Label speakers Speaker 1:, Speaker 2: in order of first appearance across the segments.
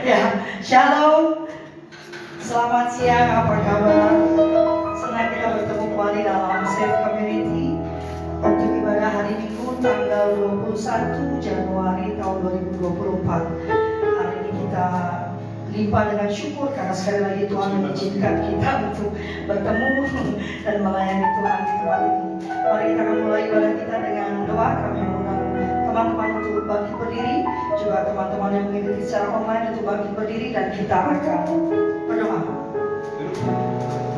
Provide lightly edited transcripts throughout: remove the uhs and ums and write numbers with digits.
Speaker 1: Ya, shalom. Selamat siang, apa kabar? Senang kita bertemu kembali dalam Safe Community untuk ibadah hari Minggu tanggal 21 Januari tahun 2024. Hari ini kita limpah dengan syukur karena sekali lagi Tuhan mengizinkan kita untuk bertemu dan melayani Tuhan di tempat ini. Mari kita akan mulai ibadah kita dengan doa. Kami mengundang teman-teman untuk bangkit berdiri, juga teman-teman yang mengikuti secara online untuk bangkit berdiri, dan kita akan berdoa.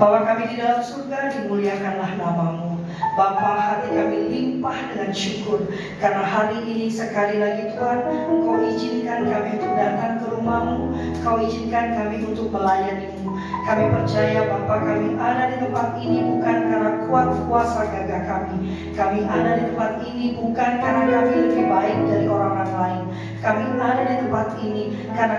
Speaker 1: Bapa kami di dalam surga, dimuliakanlah namamu. Bapa, hati kami limpah dengan syukur karena hari ini sekali lagi Tuhan, Engkau izinkan kami untuk datang ke rumahmu, Kau izinkan kami untuk melayanimu. Kami percaya Bapa, kami ada di tempat ini bukan karena kuat kuasa gagah kami. Kami ada di tempat ini bukan karena kami lebih baik dari orang-orang lain. Kami ada di tempat ini karena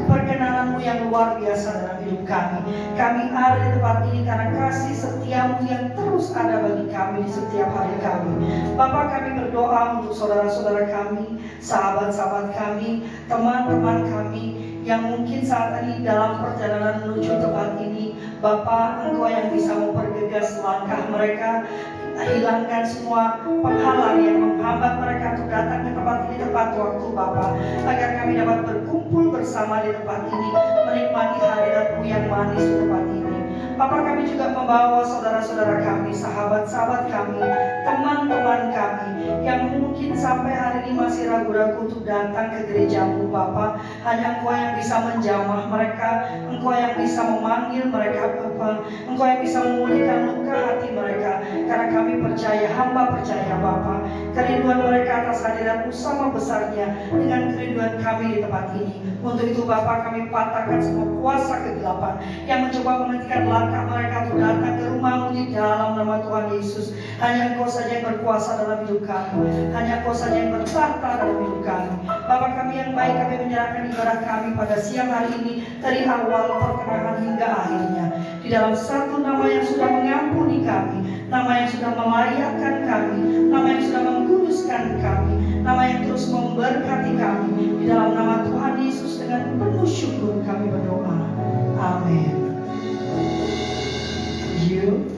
Speaker 1: perkenalan-Mu yang luar biasa dalam hidup kami. Kami ada di tempat ini karena kasih setiamu yang terus ada bagi kami di setiap hari kami. Bapa, kami berdoa untuk saudara-saudara kami, sahabat-sahabat kami, teman-teman kami yang mungkin saat ini dalam perjalanan menuju tempat ini. Bapa, Engkau yang bisa mempergegas langkah mereka, hilangkan semua penghalang yang menghambat mereka untuk datang ke tempat ini tepat waktu Bapa, agar kami dapat berkumpul bersama di tempat ini, menikmati hadirat-Mu yang manis di tempat ini. Bapa, kami juga membawa saudara-saudara kami, sahabat-sahabat kami, teman-teman kami yang mungkin sampai hari ini masih ragu-ragu untuk datang ke gereja-Mu Bapa. Hanya Engkau yang bisa menjamah mereka, Engkau yang bisa memanggil mereka Bapa, Engkau yang bisa memulihkan luka hati mereka. Karena kami percaya, hamba percaya Bapa, kerinduan mereka atas hadirat-Mu sama besarnya dengan kerinduan kami di tempat ini. Untuk itu Bapa, kami patahkan semua kuasa kegelapan yang mencoba menghentikan langkah mereka untuk datang ke rumah-Mu di dalam nama Tuhan Yesus. Hanya Engkau saja yang berkuasa dalam hidup kami, hanya Engkau saja yang bertahta dalam hidup kami. Bapa kami yang baik, kami menyerahkan ibadah kami pada siang hari ini, dari awal perkenanan hingga akhirnya, di dalam satu nama yang sudah mengampuni kami, nama yang sudah melayakkan kami, nama yang sudah mengkuduskan kami, nama yang terus memberkati kami. Di dalam nama Tuhan Yesus dengan penuh syukur kami berdoa. Amin. You.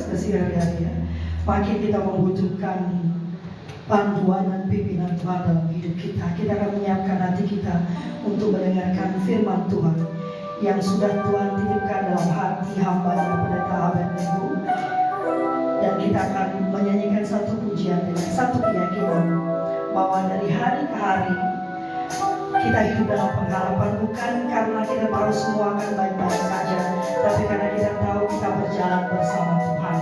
Speaker 1: kasih hari-hari ya. Makin kita membutuhkan panduan dan pimpinan Tuhan dalam hidup kita. Kita akan menyiapkan hati kita untuk mendengarkan firman Tuhan yang sudah Tuhan titipkan dalam hati hamba-Nya Pendeta Abednego. Dan kita akan menyanyikan satu pujian dengan satu keyakinan bahwa dari hari ke hari kita hidup dalam pengharapan, bukan karena kita tahu semua akan baik-baik saja, tapi karena kita tahu kita berjalan bersama Tuhan.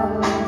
Speaker 2: God.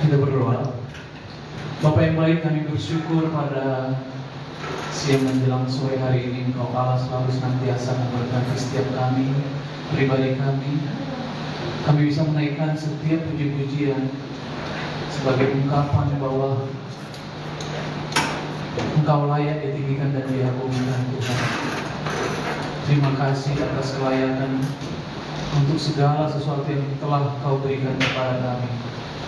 Speaker 2: Kita berdoa. Bapa yang baik, kami bersyukur pada siang menjelang sore hari ini Engkau Allah selalu senantiasa memberkati setiap kami, pribadi kami. Kami bisa menaikkan setiap puji-pujian sebagai ungkapan bahwa Engkau layak ditinggikan dan diagungkan Tuhan. Terima kasih atas kelayakan untuk segala sesuatu yang telah Kau berikan kepada kami,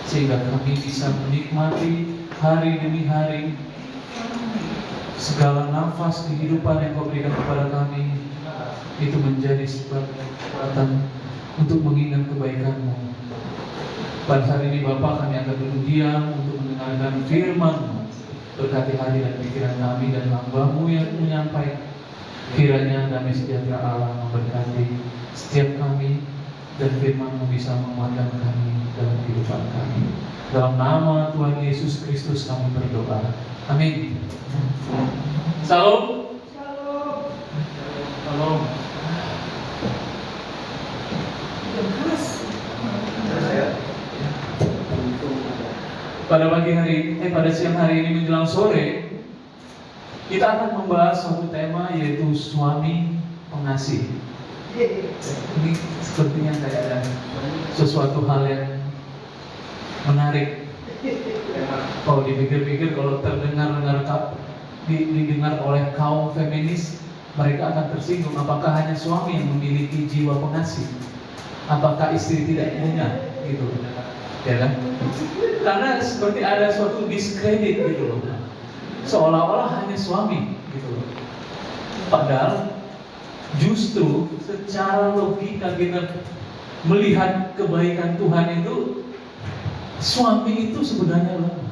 Speaker 2: sehingga kami bisa menikmati hari demi hari segala nafas kehidupan yang Kau berikan kepada kami. Itu menjadi sebab kekuatan untuk mengingat kebaikan-Mu. Pada hari ini Bapa, kami akan duduk diam untuk mendengarkan firman-Mu. Berkati hati dan pikiran kami dan hamba-Mu yang menyampaikan. Kiranya damai sejahtera Allah memberkati setiap kami, dan firman-Mu bisa menguatkan kami dalam kehidupan kami. Dalam nama Tuhan Yesus Kristus kami berdoa. Amin. Salam. Salam. Pada siang hari ini menjelang sore, kita akan membahas suatu tema, yaitu suami pengasih. Ini sepertinya kayak ada sesuatu hal yang menarik. Kalau dipikir-pikir, kalau didengar oleh kaum feminis, mereka akan tersinggung. Apakah hanya suami yang memiliki jiwa pengasih? Apakah istri tidak punya? Gitu, ya kan? Karena seperti ada suatu diskredit gitu loh, seolah-olah hanya suami gitu loh. Padahal justru secara logika kita melihat kebaikan Tuhan itu, suami itu sebenarnya lemah.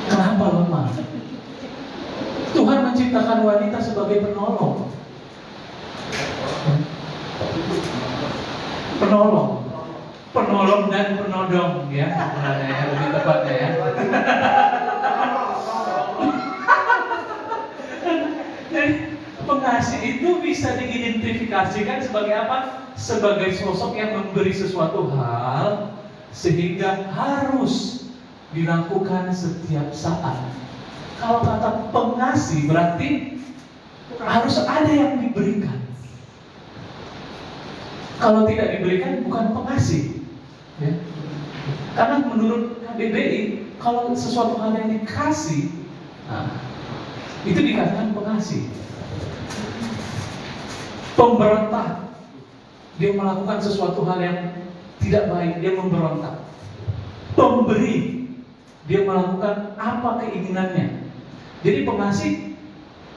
Speaker 2: Kenapa lemah? Tuhan menciptakan wanita sebagai penolong. Penolong dan penodong, ya, lebih tepatnya ya. Jadi pengasih itu bisa diidentifikasikan sebagai apa? Sebagai sosok yang memberi sesuatu hal sehingga harus dilakukan setiap saat. Kalau kata pengasih berarti harus ada yang diberikan. Kalau tidak diberikan bukan pengasih, ya. Karena menurut KBBI, kalau sesuatu hal yang dikasih, itu dikatakan pengasih. Pemberontak, dia melakukan sesuatu hal yang tidak baik, dia memberontak. Pemberi, dia melakukan apa keinginannya. Jadi pengasih,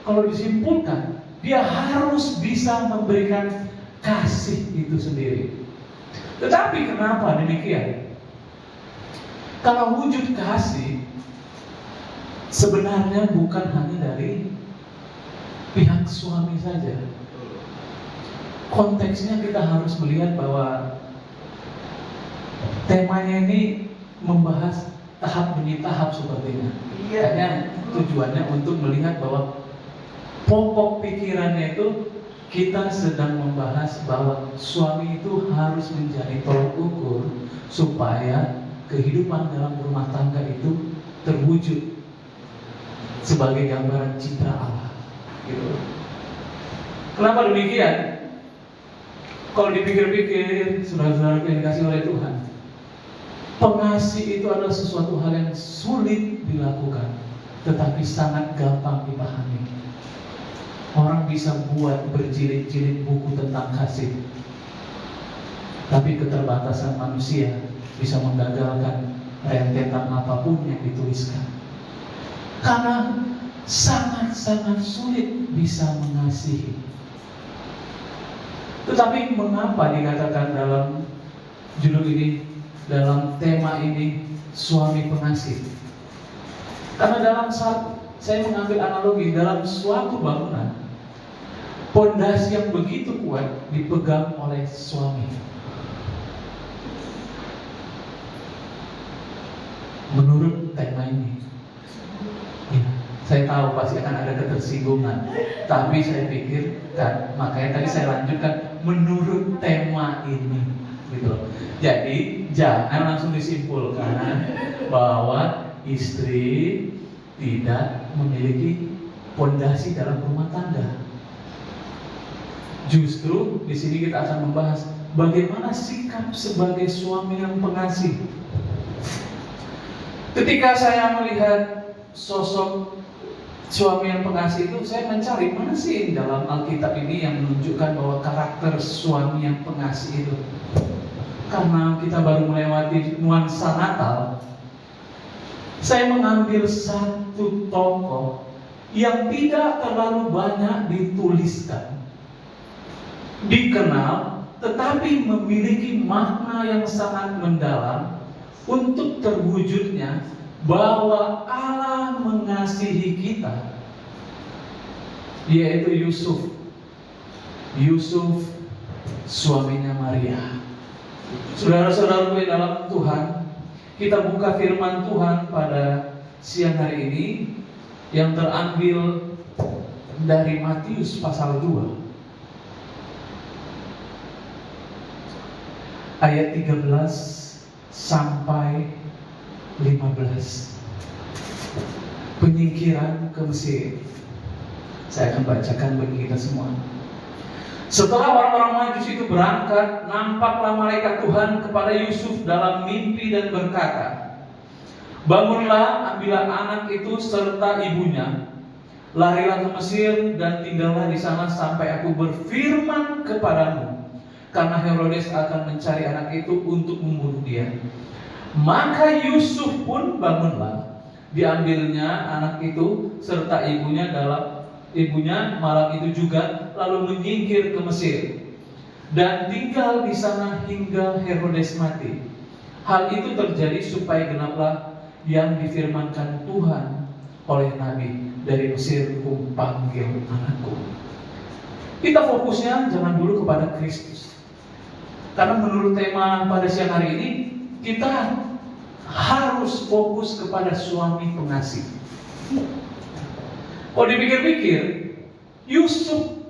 Speaker 2: kalau disimpulkan, dia harus bisa memberikan kasih itu sendiri. Tetapi kenapa demikian? Kalau wujud kasih sebenarnya bukan hanya dari pihak suami saja. Konteksnya kita harus melihat bahwa temanya ini membahas tahap demi tahap sepertinya. Hanya tujuannya untuk melihat bahwa pokok pikirannya itu kita sedang membahas bahwa suami itu harus menjadi tolak ukur supaya kehidupan dalam rumah tangga itu terwujud sebagai gambaran citra Allah. Gitu. Kenapa demikian? Kalau dipikir-pikir, saudara-saudara yang dikasih oleh Tuhan, pengasih itu adalah sesuatu hal yang sulit dilakukan, tetapi sangat gampang dipahami. Orang bisa buat berjilid-jilid buku tentang kasih, tapi keterbatasan manusia bisa menggagalkan rentetan apapun yang dituliskan. Karena sangat-sangat sulit bisa mengasihi. Tetapi mengapa dikatakan dalam judul ini, dalam tema ini, suami pengasih? Karena dalam saat saya mengambil analogi, dalam suatu bangunan, pondasi yang begitu kuat dipegang oleh suami. Menurut tema ini, ya, saya tahu pasti akan ada ketersinggungan, tapi saya pikir kan, makanya tadi saya lanjutkan menurut tema ini, gitu loh. Jadi jangan langsung disimpulkan bahwa istri tidak memiliki pondasi dalam rumah tangga. Justru di sini kita akan membahas bagaimana sikap sebagai suami yang pengasih. Ketika saya melihat sosok suami yang pengasih itu, saya mencari mana sih dalam Alkitab ini yang menunjukkan bahwa karakter suami yang pengasih itu. Karena kita baru melewati nuansa Natal, saya mengambil satu tokoh yang tidak terlalu banyak dituliskan, dikenal, tetapi memiliki makna yang sangat mendalam untuk terwujudnya bahwa Allah mengasihi kita, yaitu Yusuf. Yusuf, suaminya Maria. Saudara-saudaraku dalam Tuhan, kita buka firman Tuhan pada siang hari ini yang terambil dari Matius pasal 2 ayat 13 sampai 15. Penyingkiran ke Mesir. Saya akan bacakan bagi kita semua. Setelah orang-orang Majus itu berangkat, nampaklah malaikat Tuhan kepada Yusuf dalam mimpi dan berkata, "Bangunlah, ambillah anak itu serta ibunya, larilah ke Mesir dan tinggallah di sana sampai aku berfirman kepadamu, karena Herodes akan mencari anak itu untuk membunuh dia." Maka Yusuf pun bangunlah, diambilnya anak itu serta ibunya malam itu juga, lalu menyingkir ke Mesir dan tinggal di sana hingga Herodes mati. Hal itu terjadi supaya genaplah yang difirmankan Tuhan oleh Nabi, "Dari Mesir kupanggil anakku." Kita fokusnya jangan dulu kepada Kristus, karena menurut tema pada siang hari ini kita harus fokus kepada suami pengasih. Kalau dipikir-pikir, Yusuf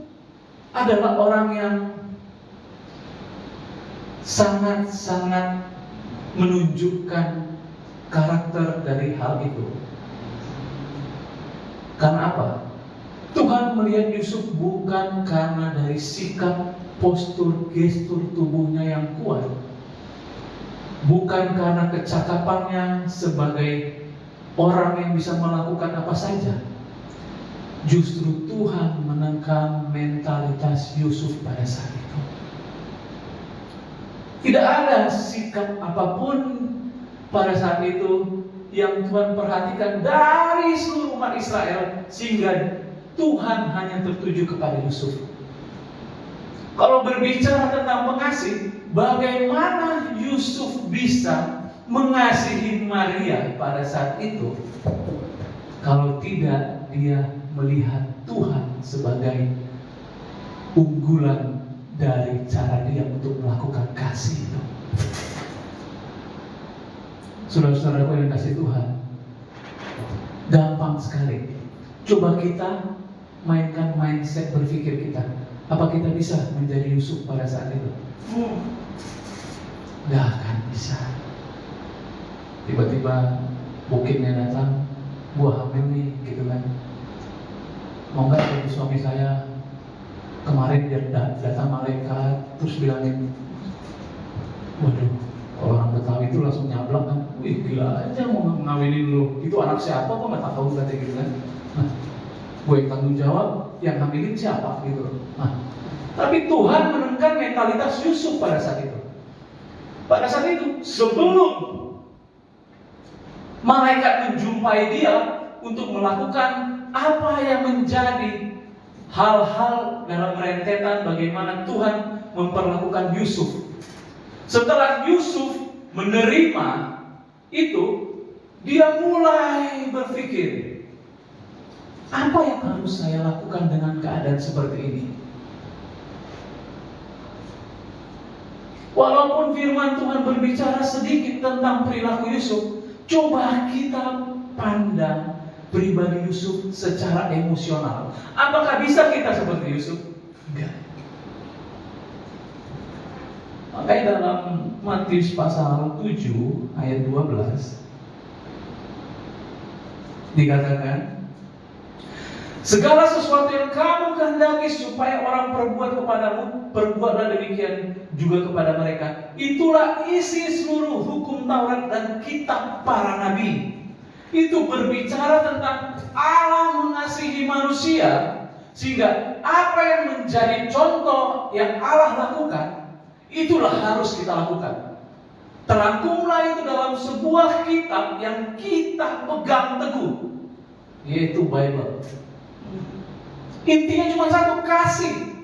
Speaker 2: adalah orang yang sangat-sangat menunjukkan karakter dari hal itu. Karena apa? Tuhan melihat Yusuf bukan karena dari sikap, postur, gestur tubuhnya yang kuat, bukan karena kecakapannya sebagai orang yang bisa melakukan apa saja. Justru Tuhan menekan mentalitas Yusuf pada saat itu. Tidak ada sikap apapun pada saat itu yang Tuhan perhatikan dari seluruh umat Israel sehingga Tuhan hanya tertuju kepada Yusuf. Kalau berbicara tentang pengasih, bagaimana Yusuf bisa mengasihi Maria pada saat itu kalau tidak dia melihat Tuhan sebagai unggulan dari cara dia untuk melakukan kasih itu. Saudara-saudaraku yang kasih Tuhan, gampang sekali. Coba kita mainkan mindset berpikir kita. Apa kita bisa menjadi Yusuf pada saat itu? Gak akan bisa. Tiba-tiba bukitnya datang, gua hamil nih, gitu kan. Mau nggak jadi suami saya? Kemarin dia datang malaikat terus bilangin, waduh, kalau orang Betawi itu langsung nyablak kan, wih gila aja mau ngawinin lu, itu anak siapa kok nggak tahu kata gitu kan. Nah, gue yang tanggung jawab, yang hamilin siapa gitu. Nah, tapi Tuhan menekan mentalitas Yusuf pada saat itu. Pada saat itu sebelum malaikat menjumpai dia untuk melakukan apa yang menjadi hal-hal dalam rentetan bagaimana Tuhan memperlakukan Yusuf. Setelah Yusuf menerima itu, dia mulai berpikir, apa yang harus saya lakukan dengan keadaan seperti ini? Walaupun firman Tuhan berbicara sedikit tentang perilaku Yusuf, coba kita pandang pribadi Yusuf secara emosional. Apakah bisa kita seperti Yusuf? Enggak. Makanya dalam Matius pasal 7 ayat 12 dikatakan, segala sesuatu yang kamu kehendaki supaya orang perbuat kepadamu, perbuatlah demikian juga kepada mereka. Itulah isi seluruh hukum Taurat dan kitab para nabi. Itu berbicara tentang Allah mengasihi manusia, sehingga apa yang menjadi contoh yang Allah lakukan, itulah harus kita lakukan. Terangkumlah itu dalam sebuah kitab yang kita pegang teguh, yaitu Bible. Intinya cuma satu, kasih.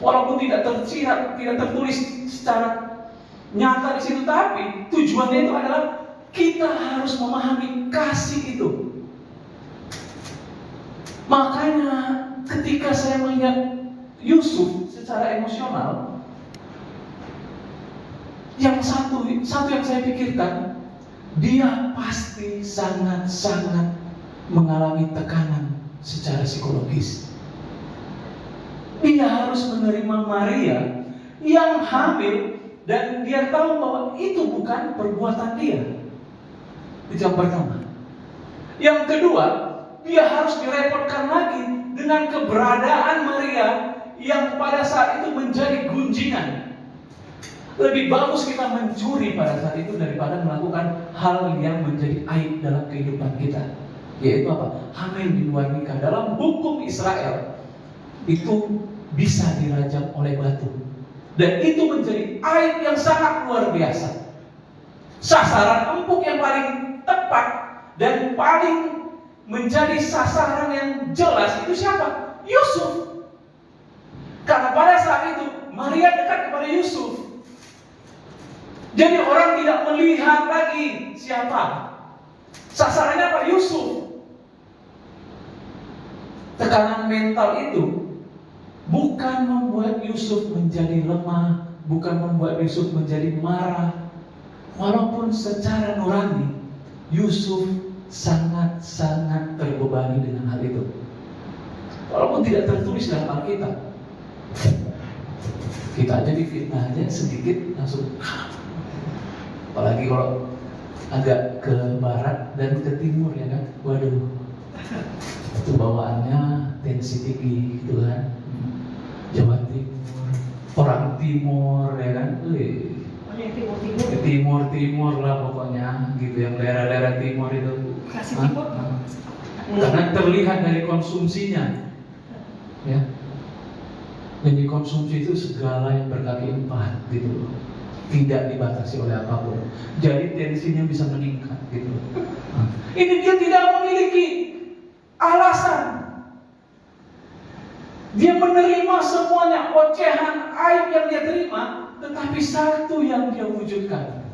Speaker 2: Walaupun tidak tersirat, tidak tertulis secara nyata di situ, tapi tujuannya itu adalah kita harus memahami kasih itu. Makanya ketika saya melihat Yusuf secara emosional, yang satu yang saya pikirkan, dia pasti sangat-sangat mengalami tekanan secara psikologis. Dia harus menerima Maria yang hamil dan dia tahu bahwa itu bukan perbuatan dia. Itu yang pertama. Yang kedua, dia harus direpotkan lagi dengan keberadaan Maria yang pada saat itu menjadi gunjingan. Lebih bagus kita mencuri pada saat itu daripada melakukan hal yang menjadi aib dalam kehidupan kita. Yaitu apa? Hamil di luar nikah. Dalam hukum Israel itu bisa dirajam oleh batu. Dan itu menjadi aib yang sangat luar biasa. Sasaran empuk yang paling tepat dan paling menjadi sasaran yang jelas itu siapa? Yusuf. Karena pada saat itu Maria dekat kepada Yusuf. Jadi orang tidak melihat lagi siapa. Sasarannya apa? Yusuf. Tekanan mental itu bukan membuat Yusuf menjadi lemah, bukan membuat Yusuf menjadi marah. Walaupun secara nurani Yusuf sangat-sangat terbebani dengan hal itu. Walaupun tidak tertulis dalam Alkitab. Kita aja difitnah aja sedikit langsung. Apalagi kalau agak ke barat dan ke timur ya kan. Waduh, itu bawaannya tensi tinggi gitu kan. Jawa Timur, orang Timur ya kan. Timur lah pokoknya gitu, yang daerah-daerah timur itu.
Speaker 1: Kasih timur.
Speaker 2: Karena terlihat dari konsumsinya, ya. Yang dikonsumsi itu segala yang berkaki empat gitu loh. Tidak dibatasi oleh apapun. Jadi tensinya bisa meningkat gitu. Ini dia tidak memiliki alasan. Dia menerima semuanya, ocehan, aib yang dia terima, tetapi satu yang dia wujudkan,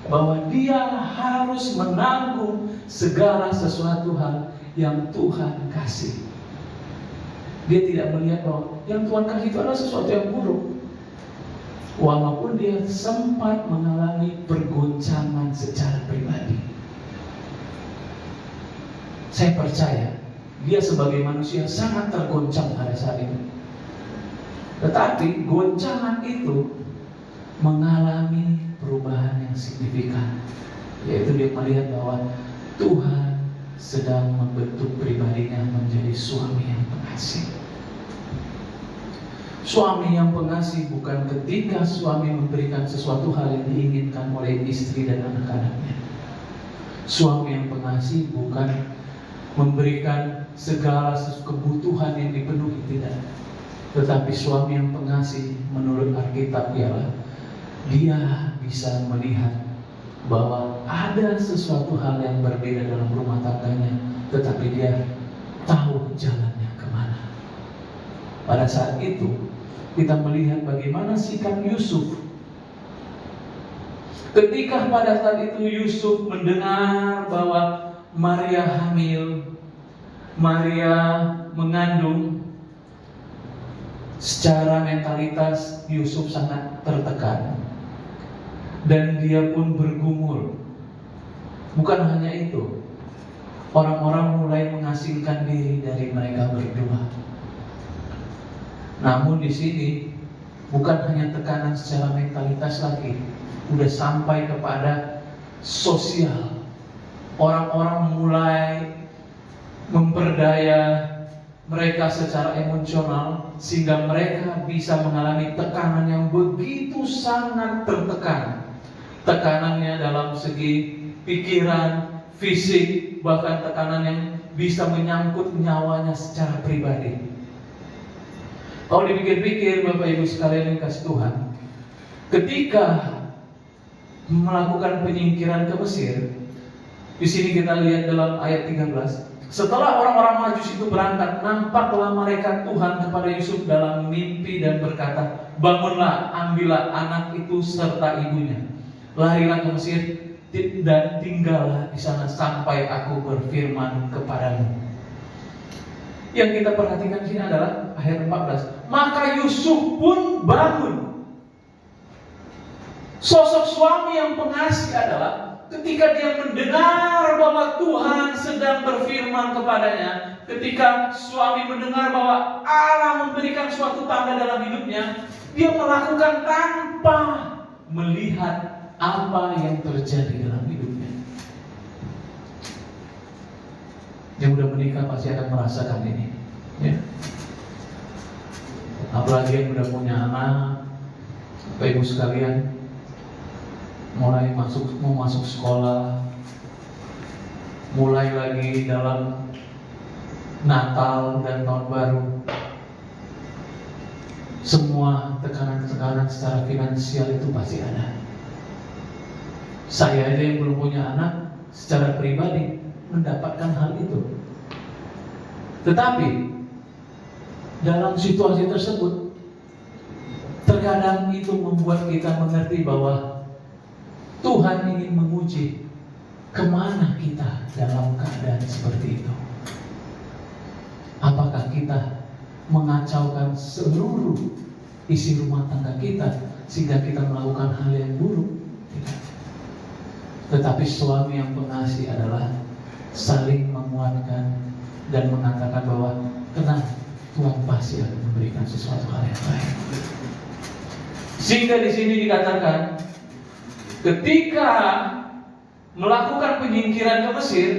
Speaker 2: bahwa dia harus menanggung segala sesuatu hal yang Tuhan kasih. Dia tidak melihat bahwa yang Tuhan kasih itu adalah sesuatu yang buruk. Walaupun dia sempat mengalami pergoncangan secara pribadi. Saya percaya dia sebagai manusia sangat tergoncang pada saat itu. Tetapi goncangan itu mengalami perubahan yang signifikan, yaitu dia melihat bahwa Tuhan sedang membentuk pribadinya menjadi suami yang pengasih. Suami yang pengasih bukan ketika suami memberikan sesuatu hal yang diinginkan oleh istri dan anak-anaknya. Suami yang pengasih bukan memberikan segala kebutuhan yang dipenuhi, tidak. Tetapi suami yang pengasih menurut Alkitab ialah dia bisa melihat bahwa ada sesuatu hal yang berbeda dalam rumah tangganya, tetapi dia tahu jalannya kemana. Pada saat itu kita melihat bagaimana sikap Yusuf. Ketika pada saat itu Yusuf mendengar bahwa Maria hamil, Maria mengandung, secara mentalitas Yusuf sangat tertekan. Dan dia pun bergumul. Bukan hanya itu, orang-orang mulai mengasingkan diri dari mereka berdua. Namun di sini bukan hanya tekanan secara mentalitas lagi, udah sampai kepada sosial. Orang-orang mulai memperdaya mereka secara emosional sehingga mereka bisa mengalami tekanan yang begitu sangat tertekan. Tekanannya dalam segi pikiran, fisik, bahkan tekanan yang bisa menyangkut nyawanya secara pribadi. Kalau dipikir-pikir Bapak Ibu sekalian yang kasih Tuhan, ketika melakukan penyingkiran ke Mesir, di sini kita lihat dalam ayat 13, setelah orang-orang Majus itu berangkat, nampaklah mereka Tuhan kepada Yusuf dalam mimpi dan berkata, bangunlah, ambillah anak itu serta ibunya, larilah ke Mesir dan tinggallah di sana sampai aku berfirman kepadamu. Yang kita perhatikan di sini adalah ayat 14. Maka Yusuf pun bangun. Sosok suami yang pengasih adalah ketika dia mendengar bahwa Tuhan sedang berfirman kepadanya, ketika suami mendengar bahwa Allah memberikan suatu tanda dalam hidupnya, dia melakukan tanpa melihat apa yang terjadi dalam hidupnya. Yang udah menikah pasti akan merasakan ini, ya. Apalagi yang udah punya anak, Bapak Ibu sekalian, mulai mau masuk sekolah, mulai lagi dalam Natal dan Tahun Baru. Semua tekanan-tekanan secara finansial itu pasti ada. Saya aja yang belum punya anak secara pribadi mendapatkan hal itu. Tetapi dalam situasi tersebut, terkadang itu membuat kita mengerti bahwa Tuhan ingin menguji kemana kita dalam keadaan seperti itu. Apakah kita mengacaukan seluruh isi rumah tangga kita sehingga kita melakukan hal yang buruk? Tidak. Tetapi suami yang pengasih adalah saling menguatkan dan mengatakan bahwa tenang, Tuhan pasti akan memberikan sesuatu hal yang baik. Sehingga di sini dikatakan, ketika melakukan penyingkiran ke Mesir,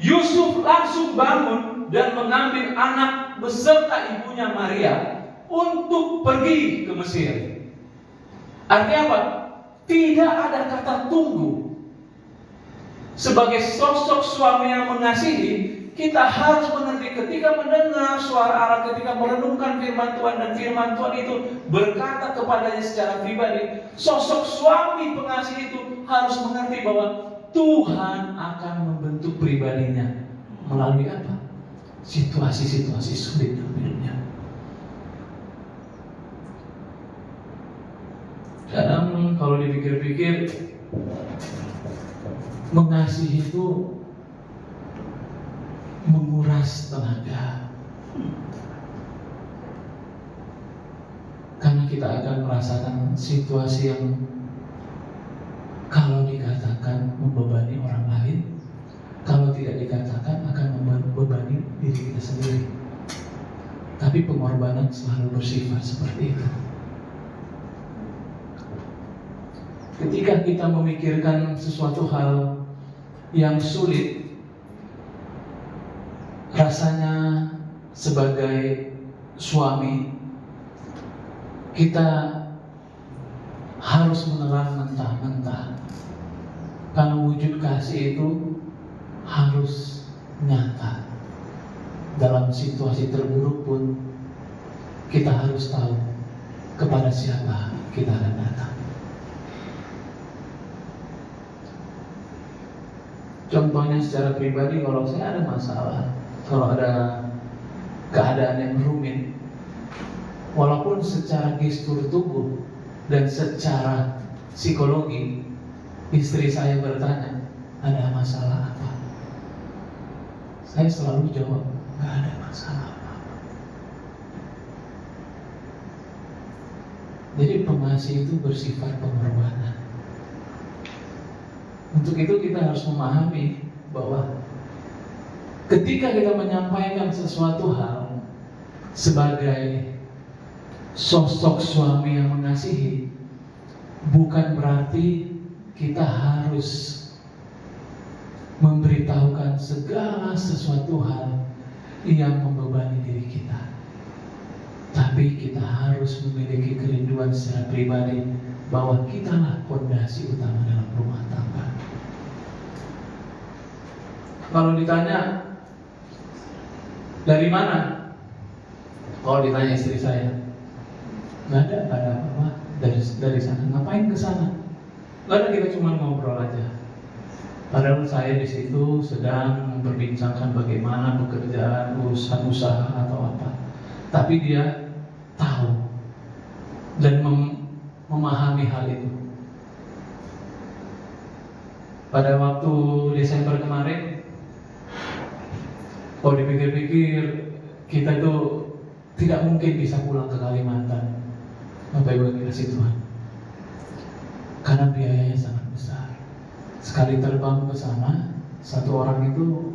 Speaker 2: Yusuf langsung bangun dan mengambil anak beserta ibunya Maria untuk pergi ke Mesir. Artinya apa? Tidak ada kata tunggu. Sebagai sosok suami yang mengasihi, kita harus mengerti ketika mendengar suara Allah, ketika merenungkan firman Tuhan, dan firman Tuhan itu berkata kepadanya secara pribadi, sosok suami pengasih itu harus mengerti bahwa Tuhan akan membentuk pribadinya melalui apa? Situasi-situasi sulit dalam hidupnya. Kadang kalau dipikir-pikir, mengasihi itu menguras tenaga. Karena kita akan merasakan situasi yang kalau dikatakan membebani orang lain, kalau tidak dikatakan akan membebani diri kita sendiri. Tapi pengorbanan selalu bersifat seperti itu. Ketika kita memikirkan sesuatu hal yang sulit, rasanya sebagai suami kita harus menelan mentah-mentah. Karena wujud kasih itu harus nyata. Dalam situasi terburuk pun kita harus tahu kepada siapa kita akan datang. Contohnya secara pribadi, kalau saya ada masalah, kalau ada keadaan yang rumit, walaupun secara gestur tubuh dan secara psikologi, istri saya bertanya, ada masalah apa? Saya selalu jawab, gak ada masalah apa-apa. Jadi pengasih itu bersifat pengorbanan. Untuk itu kita harus memahami bahwa ketika kita menyampaikan sesuatu hal sebagai sosok suami yang mengasihi bukan berarti kita harus memberitahukan segala sesuatu hal yang membebani diri kita. Tapi kita harus memiliki kerinduan secara pribadi bahwa kitalah fondasi utama dalam rumah tangga. Kalau ditanya dari mana? Kalau ditanya istri saya, nggak ada apa-apa dari sana. Ngapain ke sana? Nggak ada, kita cuma ngobrol aja. Padahal saya di situ sedang memperbincangkan bagaimana pekerjaan, urusan usaha atau apa. Tapi dia tahu dan memahami hal itu. Pada waktu Desember kemarin, kalau dipikir-pikir, kita itu tidak mungkin bisa pulang ke Kalimantan, Bapak Ibu yang dikasihi Tuhan, karena biayanya sangat besar. Sekali terbang ke sana, satu orang itu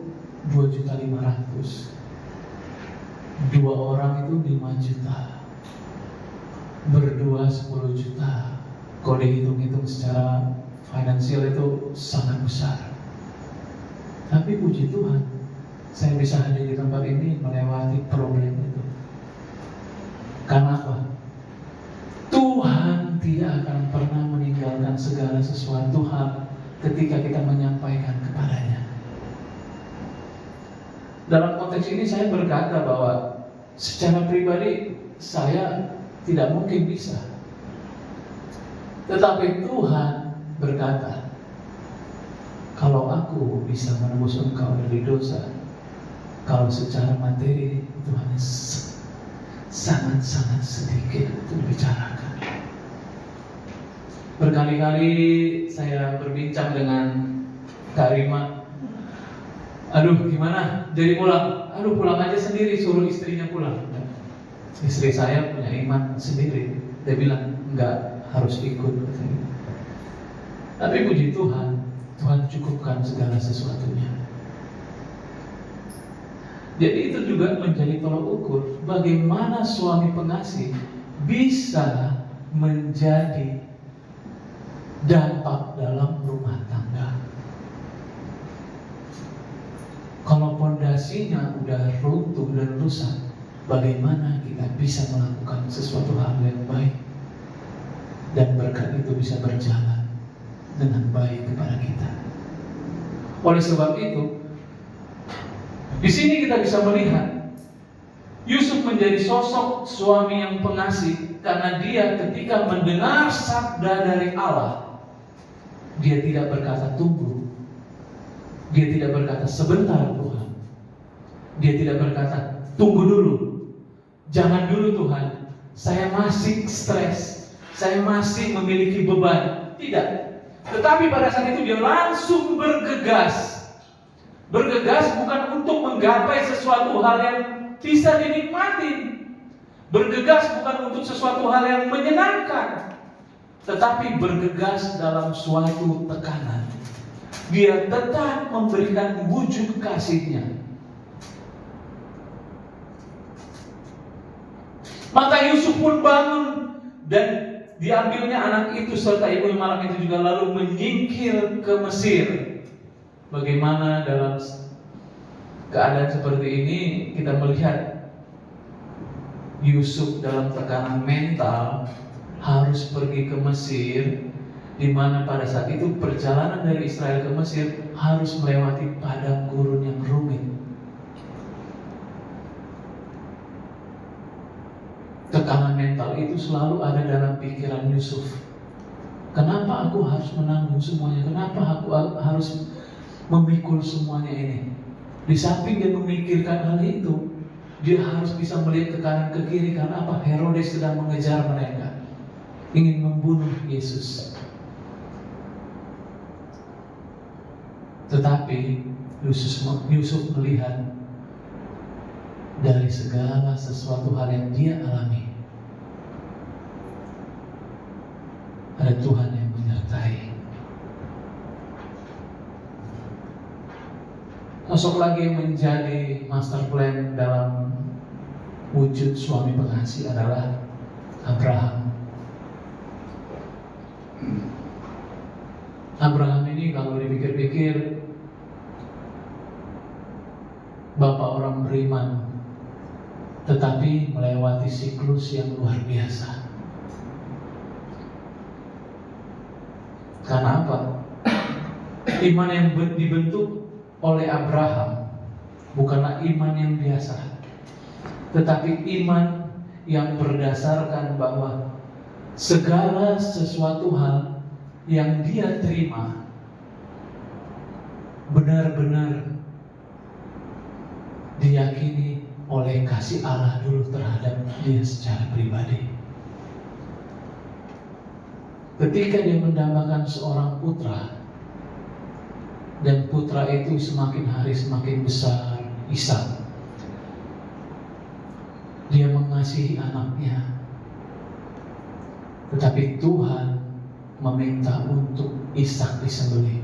Speaker 2: 2.500.000, 2 orang itu 5 juta, berdua 10 juta. Kalau dihitung-hitung secara finansial itu sangat besar. Tapi puji Tuhan, saya bisa hadir di tempat ini melewati problem itu. Karena apa? Tuhan tidak akan pernah meninggalkan segala sesuatu hal ketika kita menyampaikan kepadanya. Dalam konteks ini saya berkata bahwa secara pribadi saya tidak mungkin bisa. Tetapi Tuhan berkata, kalau aku bisa menebus engkau dari dosa, kalau secara materi itu hanya sangat-sangat sedikit untuk dibicarakan. Berkali-kali saya berbincang dengan Kak Rima. Aduh, gimana? Jadi pulang? Aduh, pulang aja sendiri, suruh istrinya pulang. Istri saya punya iman sendiri. Dia bilang, enggak, harus ikut. Tapi puji Tuhan, Tuhan cukupkan segala sesuatunya. Jadi itu juga menjadi tolak ukur bagaimana suami pengasih bisa menjadi dampak dalam rumah tangga. Kalau pondasinya udah runtuh dan rusak, bagaimana kita bisa melakukan sesuatu hal yang baik dan berkat itu bisa berjalan dengan baik kepada kita. Oleh sebab itu, di sini kita bisa melihat Yusuf menjadi sosok suami yang pengasih karena dia ketika mendengar sabda dari Allah, dia tidak berkata tunggu, dia tidak berkata sebentar Tuhan, dia tidak berkata tunggu dulu, jangan dulu Tuhan, saya masih stres, saya masih memiliki beban. Tidak. Tetapi pada saat itu dia langsung bergegas. Bergegas bukan untuk menggapai sesuatu hal yang bisa dinikmati. Bergegas bukan untuk sesuatu hal yang menyenangkan, tetapi bergegas dalam suatu tekanan. Dia tetap memberikan wujud kasihnya. Maka Yusuf pun bangun dan diambilnya anak itu serta ibu yang malang itu juga lalu menyingkir ke Mesir. Bagaimana dalam keadaan seperti ini kita melihat Yusuf dalam tekanan mental harus pergi ke Mesir, di mana pada saat itu perjalanan dari Israel ke Mesir harus melewati padang gurun yang rumit. Tekanan mental itu selalu ada dalam pikiran Yusuf. Kenapa aku harus menanggung semuanya? Kenapa aku harus memikul semuanya ini? Di samping dia memikirkan hal itu, dia harus bisa melihat ke kanan ke kiri. Karena apa? Herodes sedang mengejar mereka, ingin membunuh Yesus. Tetapi Yusuf melihat dari segala sesuatu hal yang dia alami, ada Tuhan yang menyertai. Sosok lagi yang menjadi master plan dalam wujud suami pengasih adalah Abraham. Abraham ini kalau dipikir-pikir bapak orang beriman, tetapi melewati siklus yang luar biasa. Karena apa? Iman yang dibentuk oleh Abraham bukanlah iman yang biasa, tetapi iman yang berdasarkan bahwa segala sesuatu hal yang dia terima benar-benar diyakini oleh kasih Allah dulu terhadap dia secara pribadi. Ketika dia mendambakan seorang putra, dan putra itu semakin hari semakin besar, Ishak, dia mengasihi anaknya, tetapi Tuhan meminta untuk Ishak disembelih.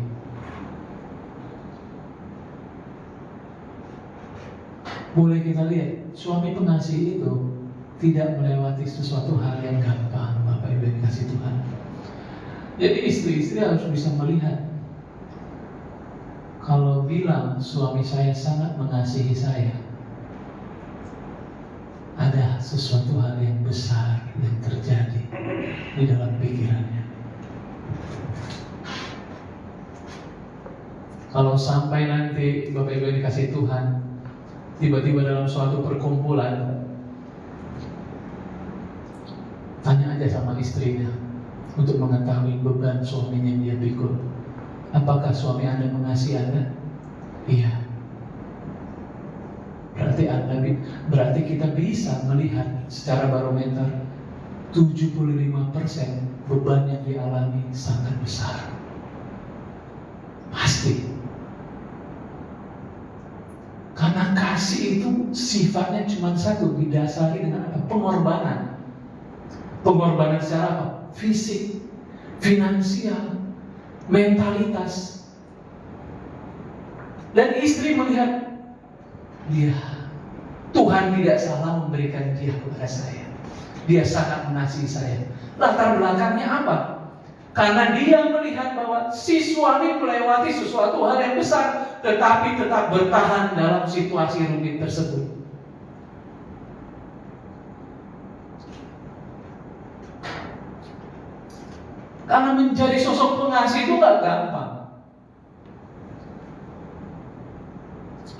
Speaker 2: Boleh kita lihat, suami pengasih itu tidak melewati sesuatu hal yang gampang, Bapak Ibu yang kasih Tuhan. Jadi istri-istri harus bisa melihat, kalau bilang suami saya sangat mengasihi saya, ada sesuatu hal yang besar yang terjadi di dalam pikirannya. Kalau sampai nanti Bapak Ibu yang dikasih Tuhan, tiba-tiba dalam suatu perkumpulan, tanya aja sama istrinya untuk mengetahui beban suaminya yang dia pikul. Apakah suami Anda mengasihi Anda? Iya. Berarti kita bisa melihat secara barometer 75% beban yang dialami sangat besar. Pasti. Karena kasih itu sifatnya cuma satu, didasari dengan apa? Pengorbanan. Pengorbanan secara apa? Fisik, finansial, mentalitas. Dan istri melihat, dia, Tuhan tidak salah memberikan dia kepada saya. Dia sangat mengasihi saya. Latar belakangnya apa? Karena dia melihat bahwa si suami melewati sesuatu hal yang besar, tetapi tetap bertahan dalam situasi rumit tersebut. Karena menjadi sosok pengasih itu gak gampang.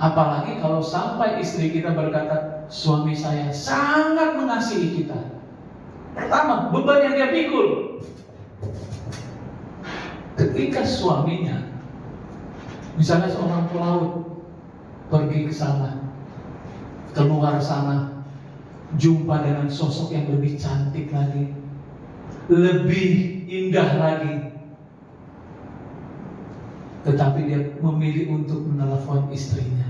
Speaker 2: Apalagi kalau sampai istri kita berkata, suami saya sangat mengasihi kita. Pertama, beban yang dia pikul. Ketika suaminya, misalnya seorang pelaut, pergi ke sana, keluar sana, jumpa dengan sosok yang lebih cantik lagi, lebih indah lagi, tetapi dia memilih untuk menelepon istrinya.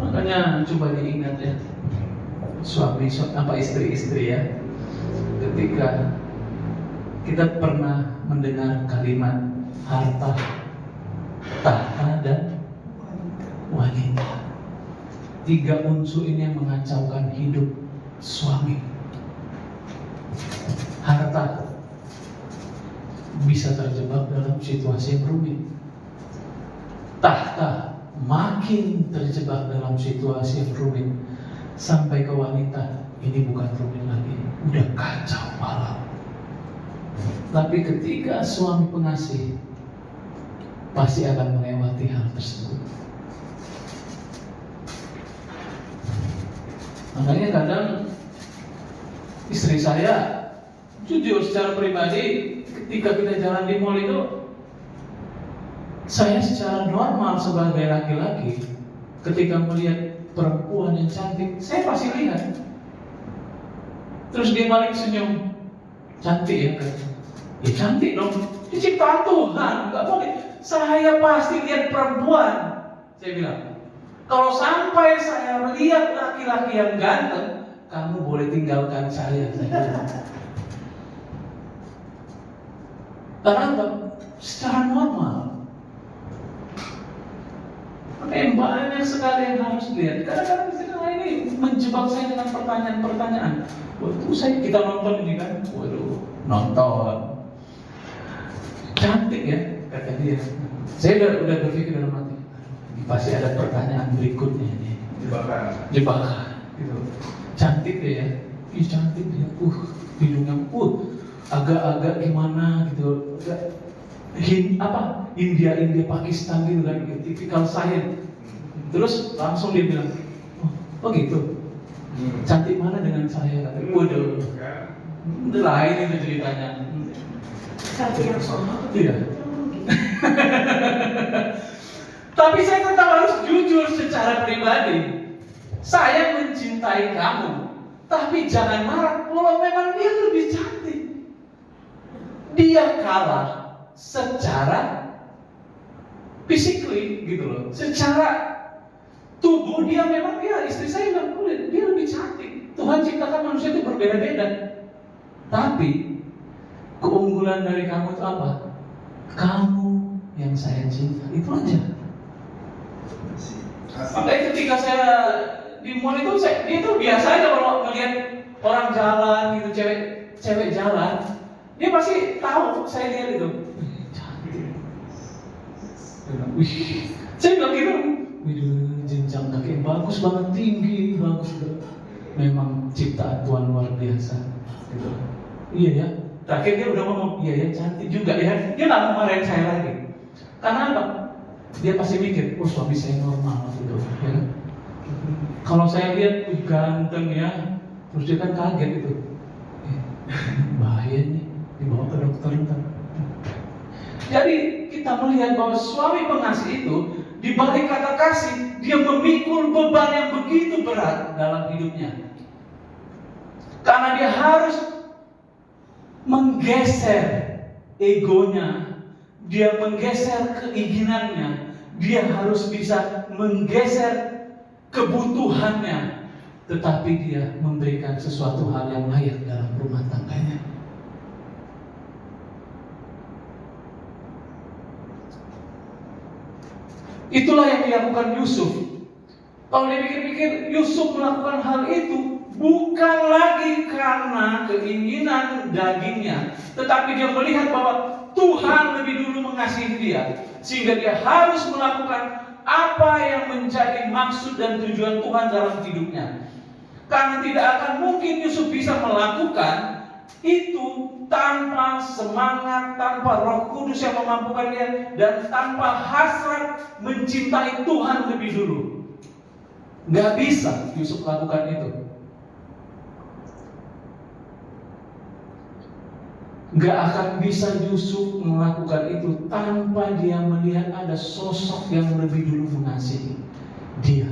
Speaker 2: Makanya coba diingat ya, suami apa istri-istri ya, ketika kita pernah mendengar kalimat harta, tahta, dan wanita. 3 unsur ini yang mengacaukan hidup suami. Harta bisa terjebak dalam situasi yang rumit. Tahta makin terjebak dalam situasi yang rumit. Sampai ke wanita, ini bukan rumit lagi, udah kacau malam. Tapi ketika suami pengasih, pasti akan melewati hal tersebut. Makanya kadang istri saya, jujur secara pribadi, ketika kita jalan di mall itu, saya secara normal sebagai laki-laki, ketika melihat perempuan yang cantik, saya pasti lihat. Terus dia balik senyum, cantik ya kan? Ya cantik dong, diciptaan Tuhan, nggak boleh. Saya pasti lihat perempuan. Saya bilang, kalau sampai saya melihat laki-laki yang ganteng, kamu boleh tinggalkan saya bilang. Karena apa? Secara normal. Makanya banyak sekali yang harus lihat. Kadang-kadang istilah ini menjebak saya dengan pertanyaan-pertanyaan. Waktu kita nonton ini kan, waduh, nonton. Cantik ya, kata dia. Saya udah berpikir dalam hati, ini pasti ada pertanyaan berikutnya ini. Jebakan. Gitu. Cantik deh ya. Ih cantik dia. Hidungnya agak-agak gimana gitu. India Pakistan gitu kan, tipikal saya. Terus langsung dia bilang, oh gitu. Cantik mana dengan saya? Katanya. Waduh. Lain itu ceritanya.
Speaker 1: Cantik yang sama.
Speaker 2: Iya. Tapi saya tetap harus jujur secara pribadi. Saya mencintai kamu, tapi jangan marah kalau memang dia lebih cantik. Dia kalah secara physically gitu loh. Secara tubuh dia memang istri saya bilang kulit, dia lebih cantik. Tuhan ciptakan manusia itu berbeda-beda. Tapi keunggulan dari kamu itu apa? Kamu yang saya cinta, itu aja. Makanya ketika saya di mall itu, dia tuh biasa aja kalau ngelihat orang jalan gitu, cewek jalan, dia pasti tahu saya lihat itu. Cantik. Wih, saya bilang gitu, jenjang kaki bagus banget, tinggi, bagus banget. Memang ciptaan Tuhan luar biasa. Gitu. Iya ya. Terakhir dia udah ngomong, iya ya cantik juga ya. Dia nggak mau marahin saya lagi. Karena apa? Dia pasti mikir, suami saya normal gitu. Ya. Kalau saya lihat, ganteng ya, terus dia kan kaget itu. Bahaya nih, dibawa ke dokter ntar. Jadi kita melihat bahwa suami pengasih itu, di balik kata kasih, dia memikul beban yang begitu berat dalam hidupnya. Karena dia harus menggeser egonya, dia menggeser keinginannya, dia harus bisa menggeser kebutuhannya, tetapi dia memberikan sesuatu hal yang layak dalam rumah tangganya. Itulah yang dilakukan Yusuf. Kalau dipikir-pikir, Yusuf melakukan hal itu bukan lagi karena keinginan dagingnya, tetapi dia melihat bahwa Tuhan lebih dulu mengasihi dia, sehingga dia harus melakukan apa yang menjadi maksud dan tujuan Tuhan dalam hidupnya. Karena tidak akan mungkin Yusuf bisa melakukan itu tanpa semangat, tanpa Roh Kudus yang memampukan dia, dan tanpa hasrat mencintai Tuhan lebih dulu. Gak bisa Yusuf lakukan itu. Gak akan bisa Yusuf melakukan itu tanpa dia melihat ada sosok yang lebih dulu mengasihi dia.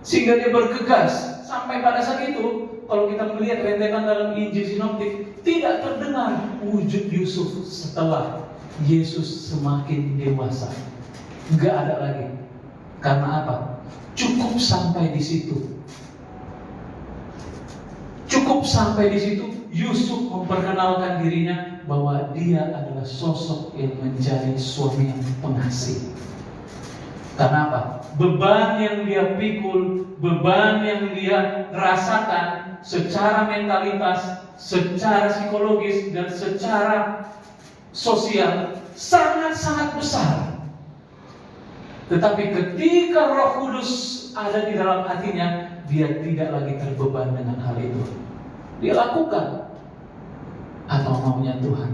Speaker 2: Sehingga dia bergegas. Sampai pada saat itu, kalau kita melihat rentetan dalam Injil Sinoptik, tidak terdengar wujud Yusuf setelah Yesus semakin dewasa. Gak ada lagi. Karena apa? Cukup sampai di situ. Cukup sampai di situ Yusuf memperkenalkan dirinya bahwa dia adalah sosok yang menjadi suami yang pengasih. Karena apa? Beban yang dia pikul, beban yang dia rasakan secara mentalitas, secara psikologis, dan secara sosial sangat-sangat besar. Tetapi ketika Roh Kudus ada di dalam hatinya, dia tidak lagi terbeban dengan hal itu. Dia lakukan atau maunya Tuhan.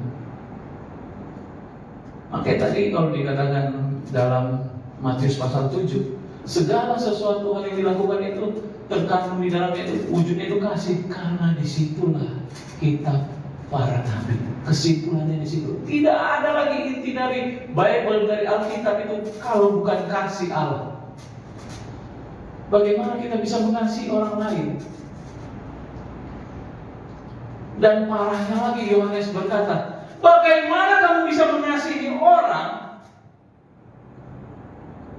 Speaker 2: Makanya tadi kalau dikatakan dalam Matius pasal 7, segala sesuatu hal yang dilakukan itu terkandung di dalamnya itu, wujudnya itu kasih. Karena disitulah kita para nabi. Kesimpulannya di situ. Tidak ada lagi inti dari Bible, dari Alkitab itu kalau bukan kasih Allah. Bagaimana kita bisa mengasihi orang lain? Dan parahnya lagi Yohanes berkata, bagaimana kamu bisa mengasihi orang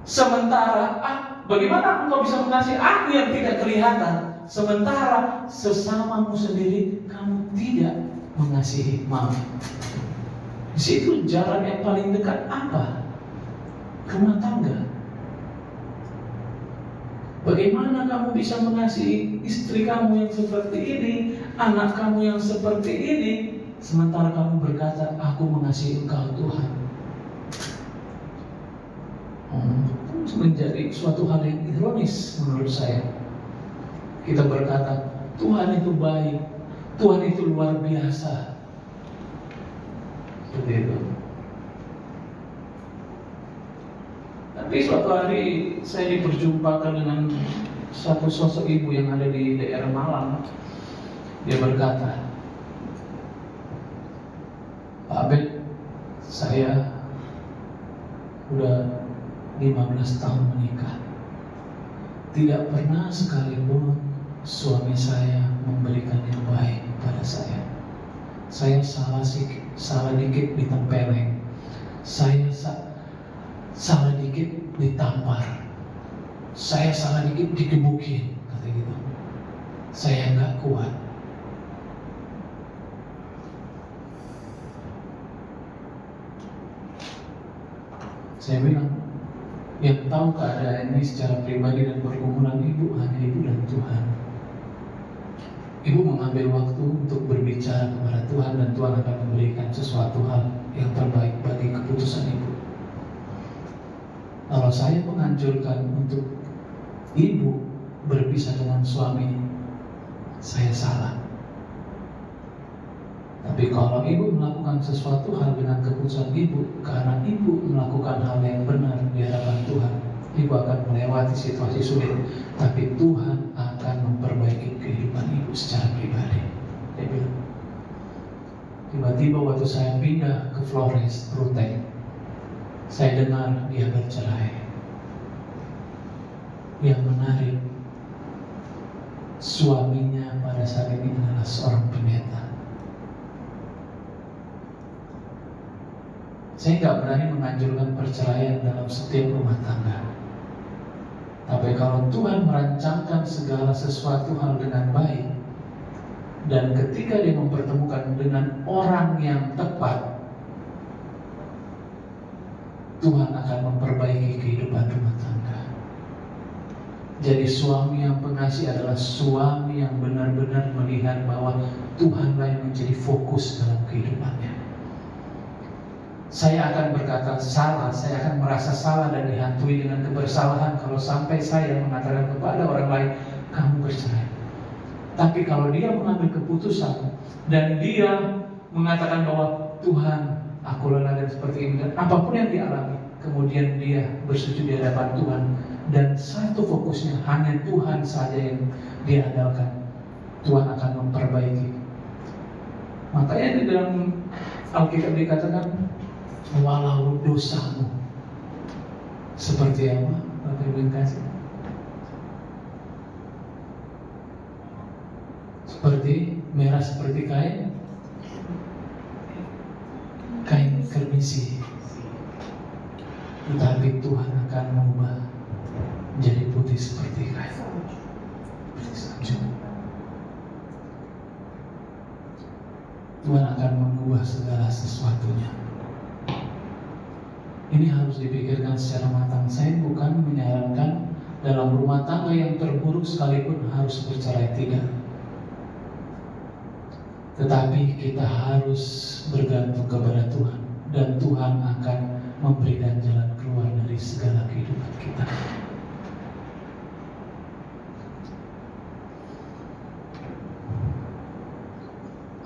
Speaker 2: sementara bagaimana engkau bisa mengasihi aku yang tidak kelihatan, sementara sesamamu sendiri kamu tidak mengasihi. Maaf, di situ jalan yang paling dekat apa? rumah tangga. Bagaimana kamu bisa mengasihi istri kamu yang seperti ini, anak kamu yang seperti ini, sementara kamu berkata, aku mengasihi Engkau Tuhan. Menjadi suatu hal yang ironis menurut saya. Kita berkata, Tuhan itu baik, Tuhan itu luar biasa. Seperti itu. Tapi suatu hari saya diperjumpakan dengan satu sosok ibu yang ada di daerah Malang. Dia berkata, Pak Abed, saya udah 15 tahun menikah. Tidak pernah sekalipun suami saya memberikan yang baik pada saya. Saya salah dikit ditempeleng. Saya salah dikit ditampar. Saya salah dikit digebukin, kata gitu. Saya nggak kuat. Saya bilang, yang tahu keadaan ini secara pribadi dan pergumulan ibu hanya ibu dan Tuhan. Ibu mengambil waktu untuk berbicara kepada Tuhan dan Tuhan akan memberikan sesuatu hal yang terbaik bagi keputusan ibu. Kalau saya menganjurkan untuk ibu berpisah dengan suami, saya salah. Tapi kalau ibu melakukan sesuatu hal dengan keputusan ibu, karena ibu melakukan hal yang benar di hadapan Tuhan, ibu akan melewati situasi sulit, tapi Tuhan akan memperbaiki kehidupan ibu secara pribadi. Dia bilang, tiba-tiba waktu saya pindah ke Flores, Ruteng, saya dengar dia bercerai. Yang menarik, suaminya pada saat ini adalah seorang pendeta. Saya nggak berani menganjurkan perceraian dalam setiap rumah tangga. Tapi kalau Tuhan merancangkan segala sesuatu hal dengan baik, dan ketika dia mempertemukan dengan orang yang tepat, Tuhan akan memperbaiki kehidupan rumah tangga. Jadi suami yang pengasih adalah suami yang benar-benar melihat bahwa Tuhanlah yang menjadi fokus dalam kehidupannya. Saya akan berkata salah, saya akan merasa salah dan dihantui dengan kebersalahan kalau sampai saya mengatakan kepada orang lain, kamu bercerai. Tapi kalau dia mengambil keputusan dan dia mengatakan bahwa Tuhan, aku lelah dan seperti ini, dan apapun yang dia alami, kemudian dia bersujud di hadapan Tuhan, dan satu fokusnya hanya Tuhan saja yang dia andalkan, Tuhan akan memperbaiki. Makanya di dalam Alkitab dikatakan, walau dosamu seperti apa, Bapak Ibu yang kasih, seperti merah seperti kain kermisi, tetapi Tuhan akan mengubah menjadi putih seperti kain salju. Tuhan akan mengubah segala sesuatunya. Ini harus dipikirkan secara matang. Saya bukan menyarankan dalam rumah tangga yang terburuk sekalipun harus bercerai, tidak. Tetapi kita harus bergantung kepada Tuhan, dan Tuhan akan memberikan jalan keluar dari segala kehidupan kita.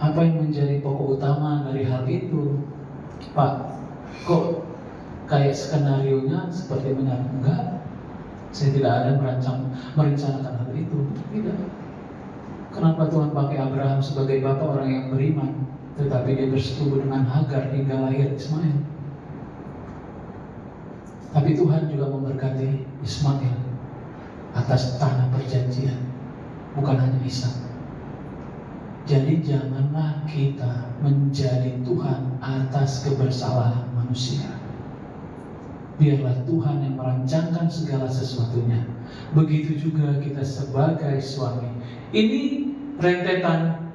Speaker 2: Apa yang menjadi pokok utama dari hal itu? Pak, kok kayak skenarionya seperti benar? Enggak, saya tidak ada merencanakan hal itu. Tidak. Kenapa Tuhan pakai Abraham sebagai bapak orang yang beriman, tetapi dia bersetubuh dengan Hagar hingga lahir Ismail? Tapi Tuhan juga memberkati Ismail atas tanah perjanjian, bukan hanya Ishak. Jadi janganlah kita menjadi Tuhan atas kebersalahan manusia. Biarlah Tuhan yang merancangkan segala sesuatunya. Begitu juga kita sebagai suami. Ini rentetan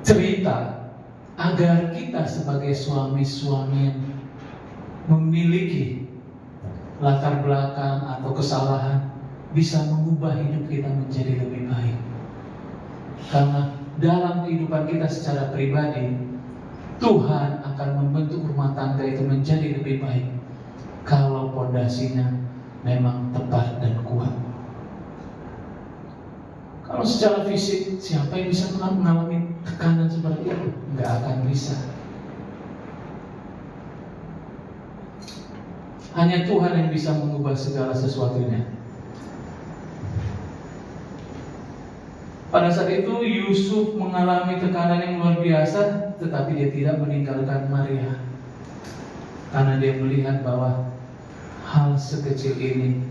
Speaker 2: cerita agar kita sebagai suami-suami yang memiliki latar belakang atau kesalahan bisa mengubah hidup kita menjadi lebih baik. Karena dalam kehidupan kita secara pribadi, Tuhan akan membentuk rumah tangga itu menjadi lebih baik kalau pondasinya memang tepat dan kuat. Kalau secara fisik, siapa yang bisa mengalami tekanan seperti itu? Nggak akan bisa. Hanya Tuhan yang bisa mengubah segala sesuatunya. Pada saat itu Yusuf mengalami tekanan yang luar biasa, tetapi dia tidak meninggalkan Maria. Karena dia melihat bahwa hal sekecil ini,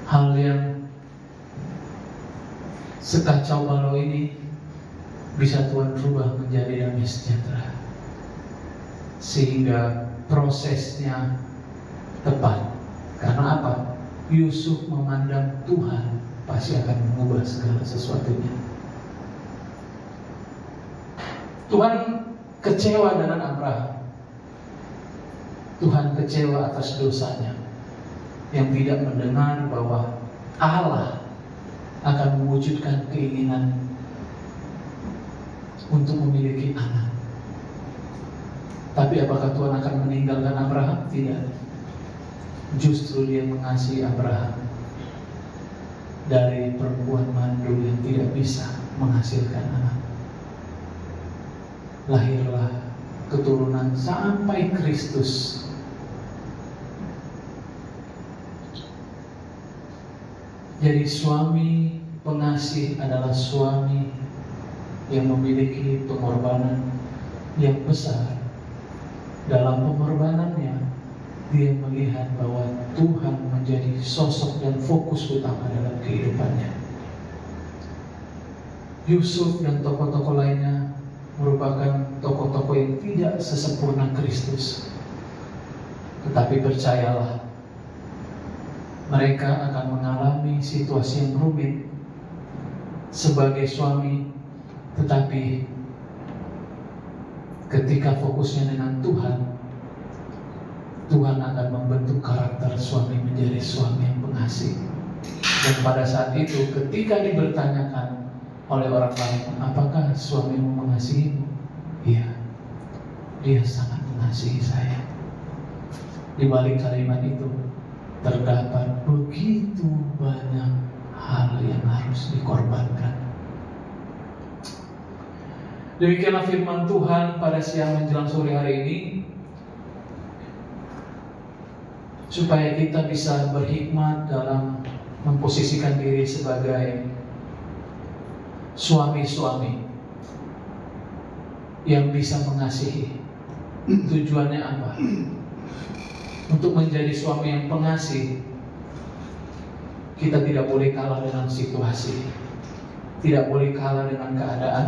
Speaker 2: hal yang sekacau balau ini, bisa Tuhan rubah menjadi damai sejahtera. Sehingga prosesnya tepat. Karena apa? Yusuf memandang Tuhan pasti akan mengubah segala sesuatunya. Tuhan kecewa dengan Abraham. Tuhan kecewa atas dosanya yang tidak mendengar bahwa Allah akan mewujudkan keinginan untuk memiliki anak. Tapi apakah Tuhan akan meninggalkan Abraham? Tidak. Justru dia mengasihi Abraham. Dari perempuan mandul yang tidak bisa menghasilkan anak, lahirlah keturunan sampai Kristus. Jadi suami pengasih adalah suami yang memiliki pengorbanan yang besar. Dalam pengorbanannya, dia melihat bahwa Tuhan menjadi sosok dan fokus utama dalam kehidupannya. Yusuf dan tokoh-tokoh lainnya merupakan tokoh-tokoh yang tidak sesempurna Kristus. Tetapi percayalah, mereka akan mengalami situasi yang rumit sebagai suami, tetapi ketika fokusnya dengan Tuhan, Tuhan akan membentuk karakter suami menjadi suami yang pengasih. Dan pada saat itu, ketika dibertanyakan oleh orang lain, apakah suamimu mengasihimu? Iya, dia sangat mengasihi saya. Di balik kalimat itu terdapat begitu banyak hal yang harus dikorbankan. Demikianlah firman Tuhan pada siang menjelang sore hari ini, supaya kita bisa berhikmat dalam memposisikan diri sebagai suami-suami yang bisa mengasihi. Tujuannya apa? Untuk menjadi suami yang pengasih, kita tidak boleh kalah dengan situasi, tidak boleh kalah dengan keadaan,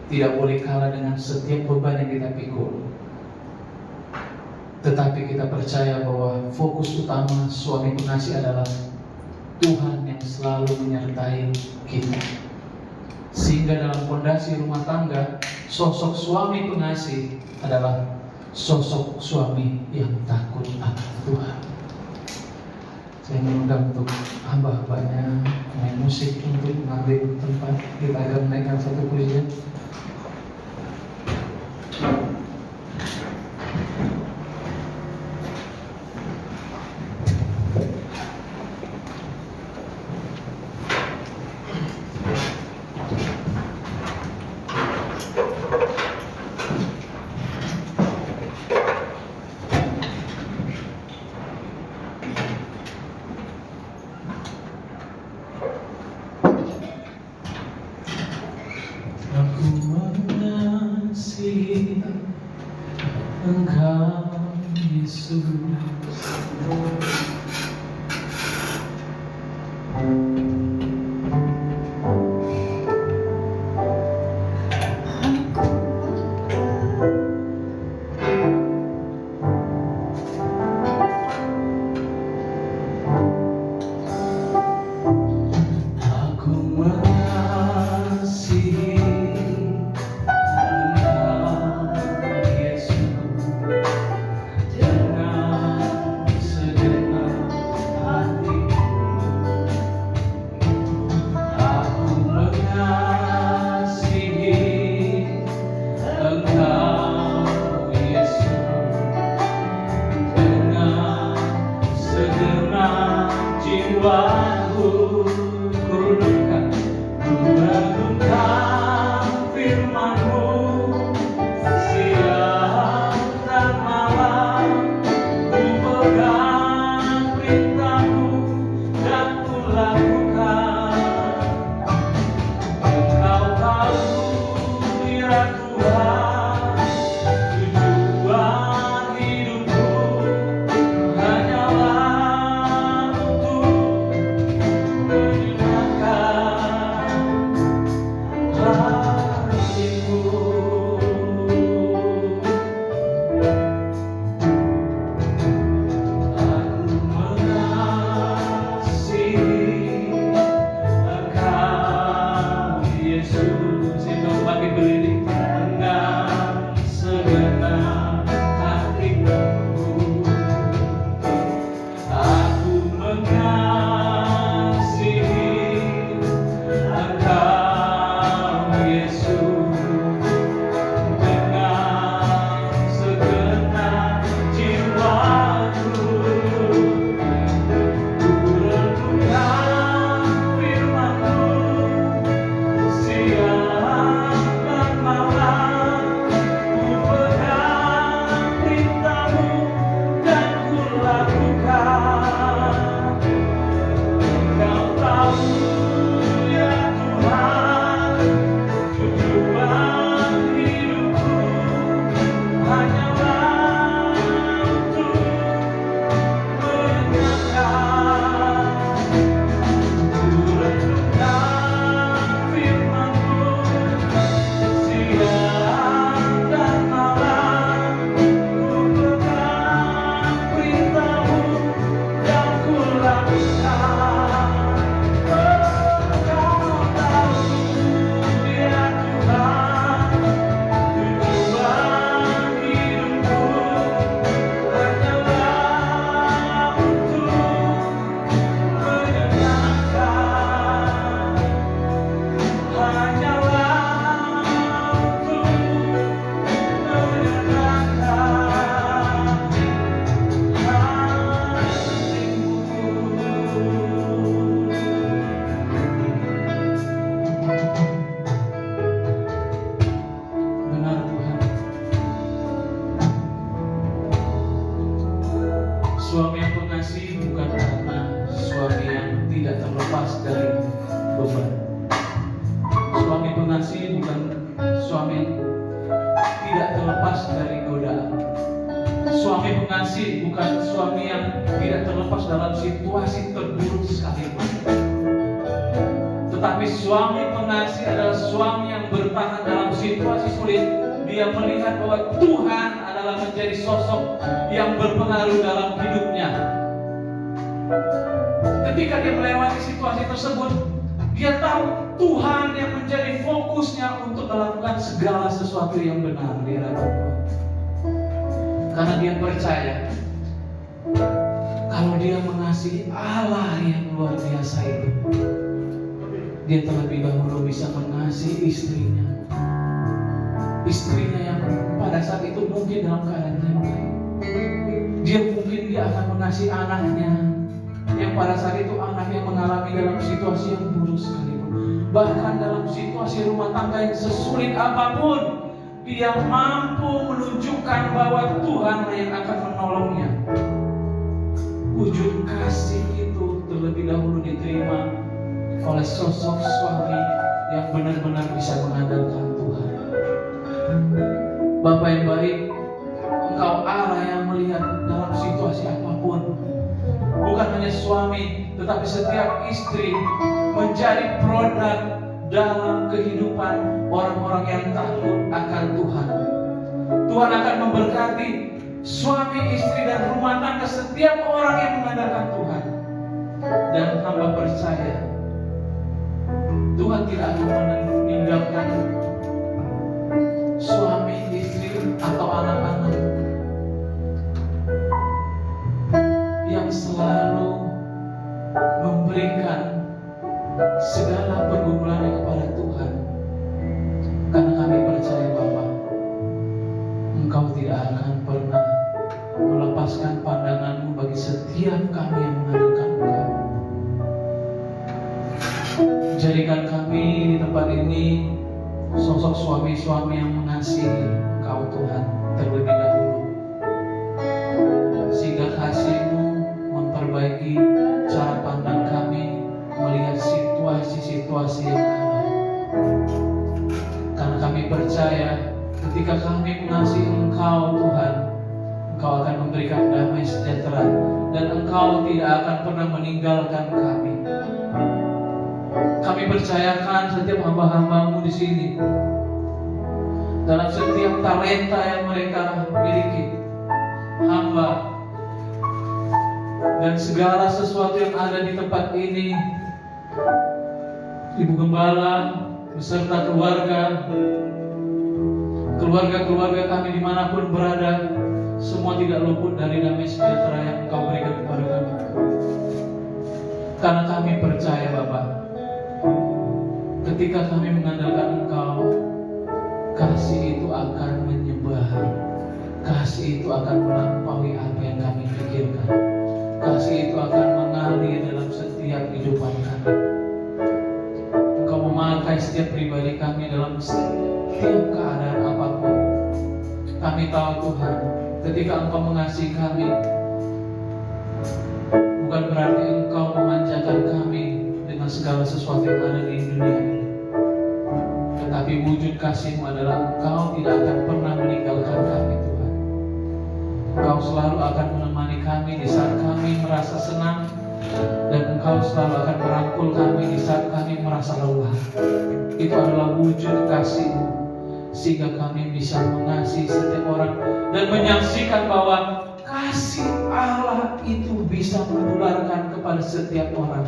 Speaker 2: tidak boleh kalah dengan setiap beban yang kita pikul. Tetapi kita percaya bahwa fokus utama suami pengasih adalah Tuhan yang selalu menyertai kita. Sehingga dalam fondasi rumah tangga, sosok suami pengasih adalah sosok suami yang takut akan Tuhan. Saya mengundang untuk hamba-hambanya main musik untuk mengambil tempat. Kita akan menaikkan satu pujian. Engkau Yesus, aku mengasihi Engkau Yesus dengan jiwaku kudukan, ku renungkan firman-Mu siang dan malam, ku pegang perintah-Mu dan ku lakukan. Engkau tahu ya Tuhan, tujuan hidupku hanyalah untuk menyenangkan hatimu. Aku mengasihi Engkau Yesus. Itu bagi berdiri dengan segenap hatiku. Aku mengasihi Engkau Yesus dengan segenap jiwaku. Ku renungkan firman-Mu siang dan malam, ku pegang perintah-Mu dan ku lakukan. Engkau tahu ya Tuhan, tujuan hidupku hanyalah untuk menyenangkan. Ku renungkan firman-Mu siang dan malam, ku pegang perintah-Mu dan ku lakukan. Engkau tahu ya Tuhan, tujuan hidupku hanyalah untuk menyenangkan, hanyalah untuk menyenangkan hatimu. Benar Tuhan, suami yang pengasih bukan karena suami yang tidak terlepas dari beban. Suami pengasih bukan suami yang tidak terlepas dari godaan. Suami pengasih bukan suami yang tidak terlepas dalam situasi terburuk sekalipun. Tetapi suami pengasih adalah suami yang bertahan dalam situasi sulit. Dia melihat bahwa Tuhan adalah menjadi sosok yang berpengaruh dalam hidupnya. Ketika dia melewati situasi tersebut, dia tahu Tuhan yang menjadi fokusnya untuk melakukan segala sesuatu yang benar di hadapan Tuhan. Karena dia percaya kalau dia mengasihi Allah yang luar biasa itu, dia terlebih dahulu bisa mengasihi istrinya. Istrinya yang pada saat itu mungkin dalam keadaan yang baik. Dia akan mengasihi anaknya yang pada saat itu anaknya mengalami dalam situasi yang buruk sekalipun. Bahkan dalam situasi rumah tangga yang sesulit apapun, dia mampu menunjukkan bahwa Tuhan yang akan menolongnya. Wujud kasih itu terlebih dahulu diterima oleh sosok suami yang benar-benar bisa mengandalkan Tuhan. Bapak yang baik, Engkau Allah yang melihat dalam situasi apapun. Bukan hanya suami, tetapi setiap istri menjadi produk dalam kehidupan orang-orang yang takut akan Tuhan. Tuhan akan memberkati suami, istri, dan rumah tangga setiap orang yang mengandalkan Tuhan. Dan hamba percaya Tuhan tidak akan meninggalkan suami, istri, atau anak-anak yang selalu memberikan segala pergumulannya kepada Tuhan. Karena kami percaya Bapa, Engkau tidak akan pernah melepaskan pandangan-Mu bagi setiap kami yang mengandalkan Engkau. jadikan kami di tempat ini sosok suami-suami yang mengasihi Engkau Tuhan terlebih dahulu, sehingga kasih-Mu memperbaiki cara pandang kami melihat situasi-situasi yang ada. Karena kami percaya ketika kami mengasihi Engkau Tuhan, Engkau akan memberikan damai sejahtera dan Engkau tidak akan pernah meninggalkan kami. Kami percayakan setiap hamba-hamba-Mu di sini dalam setiap talenta yang mereka miliki, hamba dan segala sesuatu yang ada di tempat ini, Ibu Gembala beserta keluarga kami dimanapun berada, semua tidak luput dari damai sejahtera yang Engkau berikan kepada kami. Karena kami percaya Bapa, ketika kami mengandalkan Engkau, kasih itu akan menyebar, kasih itu akan melampaui apa yang kami pikirkan, kasih itu akan mengalir dalam setiap kehidupan kami. Engkau memakai setiap pribadi kami dalam setiap keadaan apapun. Kami tahu Tuhan, ketika Engkau mengasihi kami, bukan berarti Engkau memanjakan kami dengan segala sesuatu yang ada di dunia ini. Tetapi wujud kasih-Mu adalah Engkau tidak akan pernah meninggalkan kami Tuhan. Engkau selalu akan menemani kami di saat kami merasa senang, dan Engkau selalu akan merangkul kami di saat kami merasa lelah. Itu adalah wujud kasih-Mu, sehingga kami bisa mengasihi setiap orang dan menyaksikan bahwa kasih Allah itu bisa menularkan kepada setiap orang.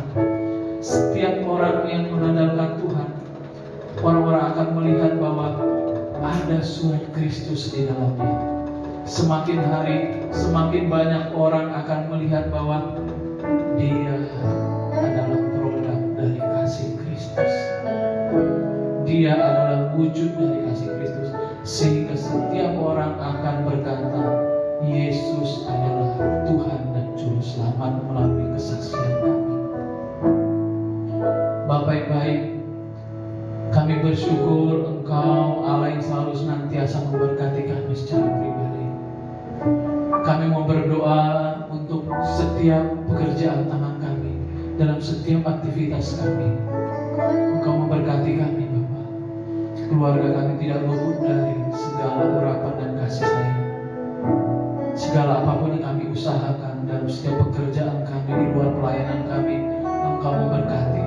Speaker 2: Setiap orang yang mengandalkan Tuhan, orang-orang akan melihat bahwa ada surat Kristus di dalamnya. Semakin hari, semakin banyak orang akan melihat bahwa dia adalah produk dari kasih Kristus. Dia adalah wujud dari kasih Kristus, sehingga setiap orang akan berkata, Yesus adalah Tuhan dan Juru Selamat melalui kesaksian kami. Bapa yang baik, kami bersyukur Engkau Allah yang selalu senantiasa memberkati kami secara pribadi. Kami mau berdoa untuk setiap pekerjaan tangan kami, dalam setiap aktivitas kami. Engkau memberkati kami Bapa. Keluarga kami tidak luput dari segala urapan dan kasih sayang. Segala apapun yang kami usahakan dalam setiap pekerjaan kami, di luar pelayanan kami, Engkau memberkati.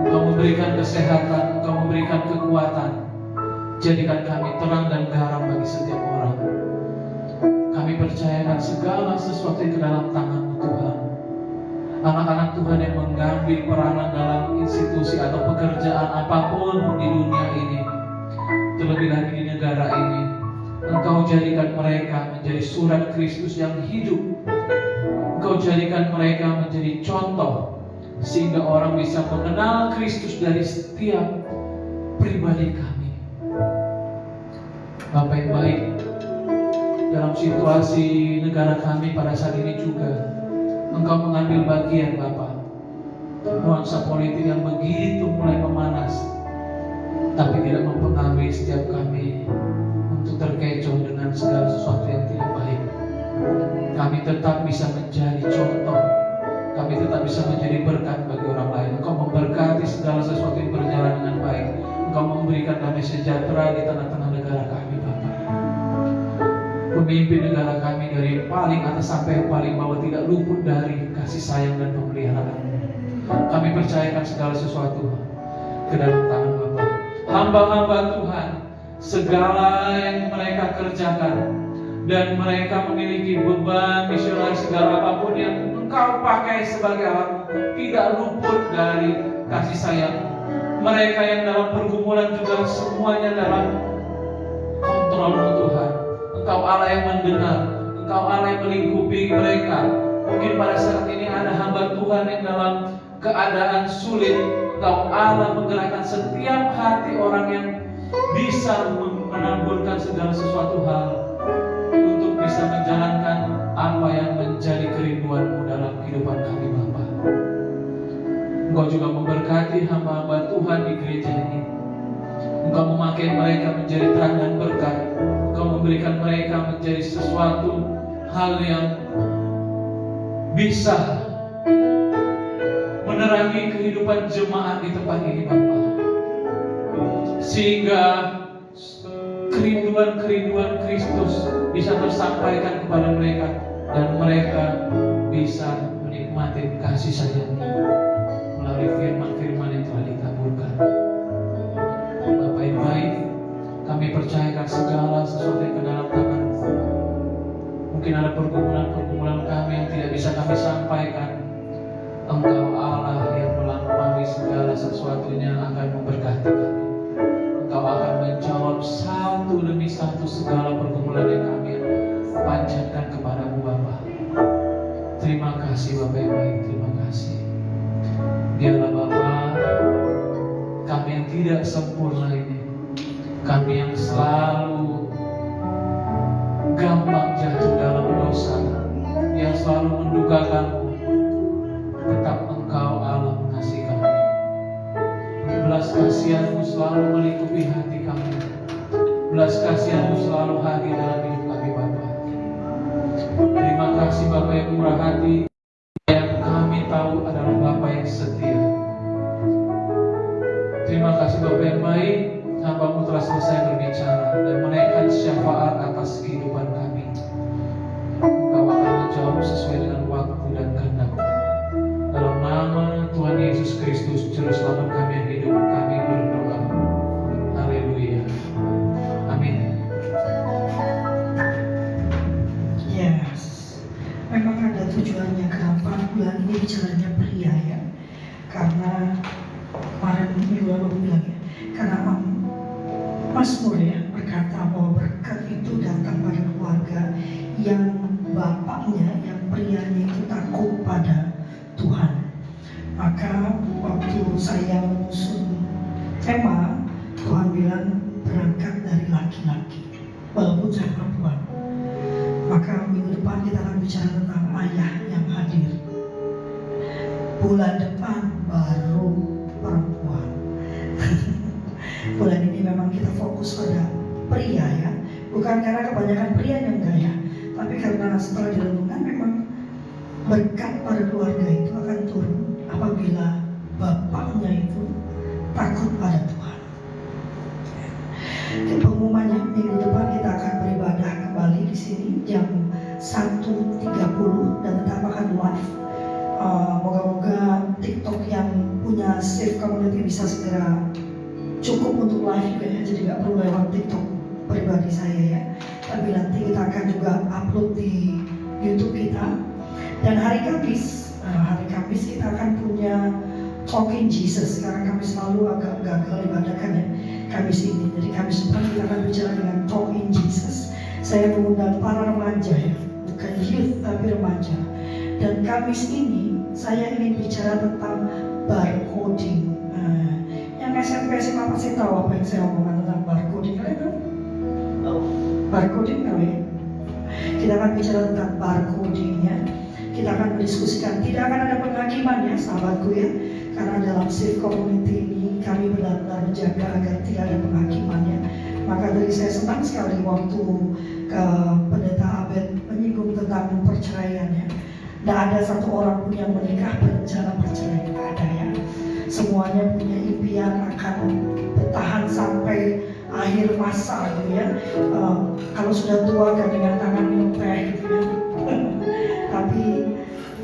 Speaker 2: Engkau memberikan kesehatan, Engkau memberikan kekuatan. Jadikan kami terang dan garam bagi setiap orang. Kami percayakan segala sesuatu ke dalam tangan-Mu Tuhan. Anak-anak Tuhan yang mengambil peranan dalam institusi atau pekerjaan apapun di dunia ini, terlebih lagi di negara ini, Engkau jadikan mereka menjadi surat Kristus yang hidup. Engkau jadikan mereka menjadi contoh, sehingga orang bisa mengenal Kristus dari setiap pribadi kami. Bapa yang baik, dalam situasi negara kami pada saat ini juga, Engkau mengambil bagian Bapa. Nuansa politik yang begitu mulai memanas, tapi tidak mempengaruhi setiap kami untuk terkecoh dengan segala sesuatu yang tidak baik. Kami tetap bisa menjadi contoh, kami tetap bisa menjadi berkat bagi orang lain. Engkau memberkati segala sesuatu yang berjalan dengan baik. Engkau memberikan damai sejahtera di tengah-tengah negara kami Bapa. Pemimpin negara kami dari paling atas sampai yang paling bawah tidak luput dari kasih sayang dan pemeliharaan. Kami percayakan segala sesuatu ke dalam tangan Bapa. Hamba-hamba Tuhan, segala yang mereka kerjakan dan mereka memiliki beban misionari, segala apapun yang Engkau pakai sebagai alat, tidak luput dari kasih sayang. Mereka yang dalam pergumulan juga semuanya dalam kontrol-Mu Tuhan. Engkau Allah yang mendengar, Engkau Allah yang melingkupi mereka. Mungkin pada saat ini ada hamba Tuhan yang dalam keadaan sulit, Engkau Allah menggerakkan setiap hati orang yang bisa menamburkan segala sesuatu hal untuk bisa menjalankan apa yang menjadi kerinduan-Mu dalam kehidupan kami Bapa. Engkau juga memberkati hamba-hamba Tuhan di gereja ini. Engkau memakai mereka menjadi terang dan berkat. Engkau memberikan mereka menjadi sesuatu hal yang bisa menerangi kehidupan jemaat di tempat ini, Bapa. Sehingga kerinduan-kerinduan Kristus bisa tersampaikan kepada mereka, dan mereka bisa menikmati kasih sayang-Nya melalui firman-firman yang telah ditaburkan. Bapa yang baik, kami percayakan segala sesuatu yang ke dalam tangan-Mu. Mungkin ada pergumulan-pergumulan kami yang tidak bisa kami sampaikan. Engkau Allah yang melampaui segala sesuatunya akan memberkati kami. Engkau akan menjawab satu demi satu segala pergumulan yang kami panjatkan kepada-Mu, Bapa. Terima kasih Bapa yang baik, terima kasih. Biarlah Bapa, kami yang tidak sempurna ini, kami yang selalu gampang jatuh dalam dosa, yang selalu mendugakan-Mu, tetap Engkau Allah mengasihi kami. Belas kasihan-Mu selalu melingkupi hati kami. Belas kasihan-Mu selalu hadir dalam hidup kami, Bapa. Terima kasih Bapa yang murah hati, yang kami tahu adalah Bapa yang setia. Terima kasih Bapa yang baik, hamba-Mu telah selesai berbicara dan menaikkan syafaat atas kehidupan kami. Engkau akan menjawab sesuai dengan waktu dan kehendak-Mu. Dalam nama Tuhan Yesus Kristus, Juru Selamat kami yang hidup, kami berdoa. Haleluya. Amin.
Speaker 1: Yes. Memang ada tujuannya kenapa bulan ini bicaranya pria ya. Karena kemarin minggu lalu bilang ya, karena Mazmur ya berkata bahwa berkat itu datang pada keluarga yang bapaknya, yang prianya itu takut pada Tuhan. Maka waktu saya menyusun tema, Tuhan bilang berangkat dari laki-laki, walaupun saya perempuan. Maka minggu depan kita akan bicara tentang ayah yang hadir. Bulan depan baru perempuan. Bulan ini memang kita fokus pada pria ya, bukan karena kebanyakan pria yang gaya, tapi karena setelah direnungkan memang berkat pada keluarga itu akan turun apabila bapaknya itu takut pada Tuhan. Pengumumannya minggu depan kita akan beribadah kembali di sini jam 1.30 dan tetap akan live. Moga-moga TikTok yang punya Safe Community bisa segera cukup untuk live juga ya, jadi nggak perlu lewat TikTok pribadi saya ya. Tapi nanti kita akan juga upload di YouTube kita. Dan hari Kamis kita akan punya Talking Jesus, karena kami selalu agak gagal ibadahkan ya Kamis ini. Jadi Kamis depan kita akan bicara dengan Talking Jesus. Saya mengundang para remaja ya, bukan youth tapi remaja. Dan Kamis ini saya ingin bicara tentang barcoding. Yang SMP SMA pasti tahu apa yang saya omongkan tentang barcoding, kalian tahu? Barcoding tahu ya? Kita akan bicara tentang barcodingnya. Kita akan mendiskusikan, tidak akan ada penghakiman ya sahabatku ya, karena dalam Safe Community ini kami benar-benar menjaga agar tidak ada penghakimannya. Maka dari saya senang sekali waktu ke Pendeta Abed menyinggung tentang perceraian ya. Tidak ada satu orang pun yang menikah berencana perceraian, tidak ada ya. Semuanya punya impian akan bertahan sampai akhir masa gitu ya. Kalau sudah tua kan dengan tangan minum teh gitu ya. Tapi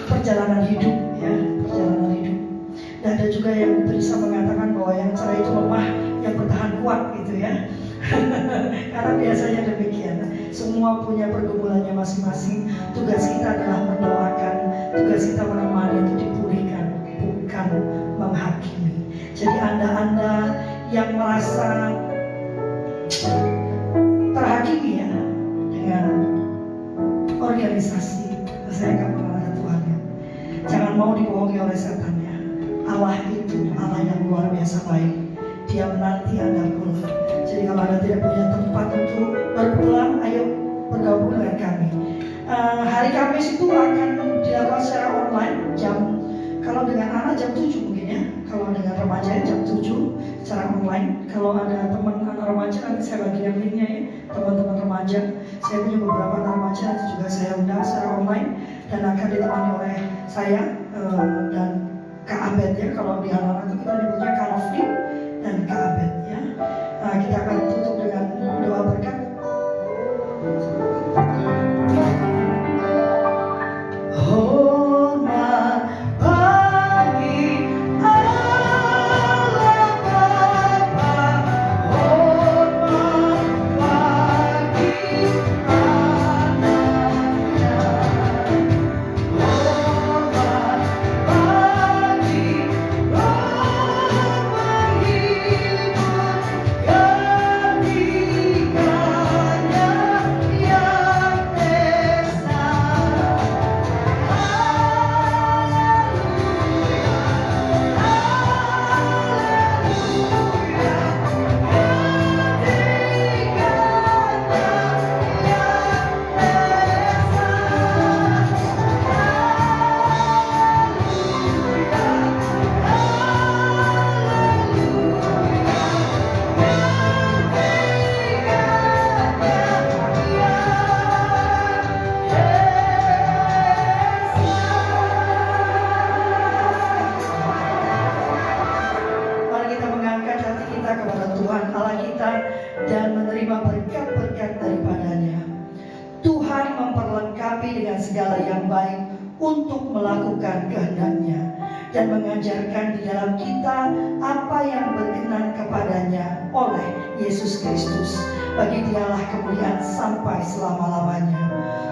Speaker 1: perjalanan hidup ya, perjalanan hidup. Dan ada juga yang bisa mengatakan bahwa yang cerai itu lemah, yang bertahan kuat gitu ya. Karena biasanya demikian. Semua punya pergumulannya masing-masing. Tugas kita adalah mendoakan, tugas kita menemani untuk dipulihkan, bukan menghakimi. Jadi Anda yang merasa terhakimi ya dengan organisasi, saya akan mengatakan Tuhan ya, jangan mau dibohongi oleh setan ya. Allah itu Allah yang luar biasa baik. Dia menanti Anda pulang. Jadi kalau Anda tidak punya tempat untuk berpulang, ayo bergabung dengan kami. Hari Kamis itu akan dilakukan secara online kalau dengan anak jam 7 mungkin ya. ya. Kalau dengan remaja jam 7 secara online. Kalau ada teman anak remaja nanti saya bagikan linknya ya, teman-teman remaja. Saya punya beberapa anak remaja nanti juga saya undang secara online dan akan ditemani oleh saya dan Kak Abed ya. Kalau di halaman itu kita nyebutnya Kak Rafli dan Kak Abed ya. Kita akan tutup dengan doa berkat. Hormat bagi Allah Bapa, hormat bagi anaknya, hormat bagi Roh menghibur ketinggalannya yang esa. Mari kita mengangkat hati kita kepada Tuhan Allah kita dan menerima berkat-berkat daripadanya. Tuhan memperlengkapi dengan segala yang baik untuk melakukan kehendak-Nya dan mengajarkan di dalam kita apa yang berkenan kepadanya oleh Yesus Kristus. Bagi Dialah kemuliaan sampai selama-lamanya.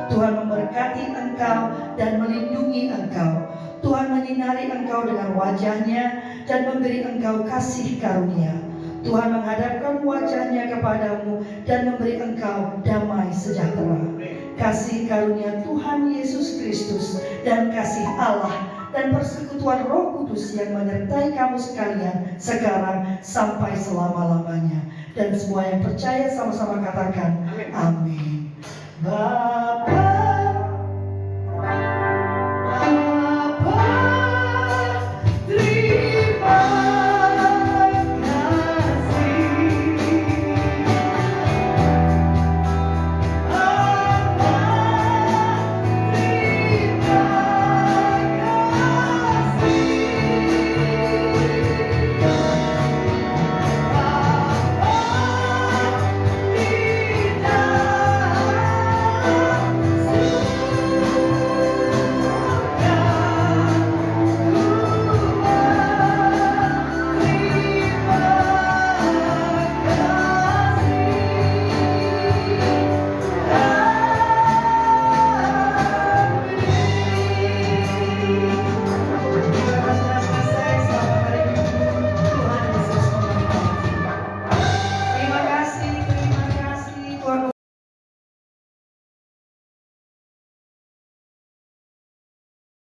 Speaker 1: Tuhan memberkati engkau dan melindungi engkau. Tuhan menyinari engkau dengan wajah-Nya dan memberi engkau kasih karunia. Tuhan menghadapkan wajah-Nya kepadamu dan memberi engkau damai sejahtera. Kasih karunia Tuhan Yesus Kristus dan kasih Allah dan persekutuan Roh Kudus yang menyertai kamu sekalian sekarang sampai selama-lamanya. Dan semua yang percaya sama-sama katakan amin.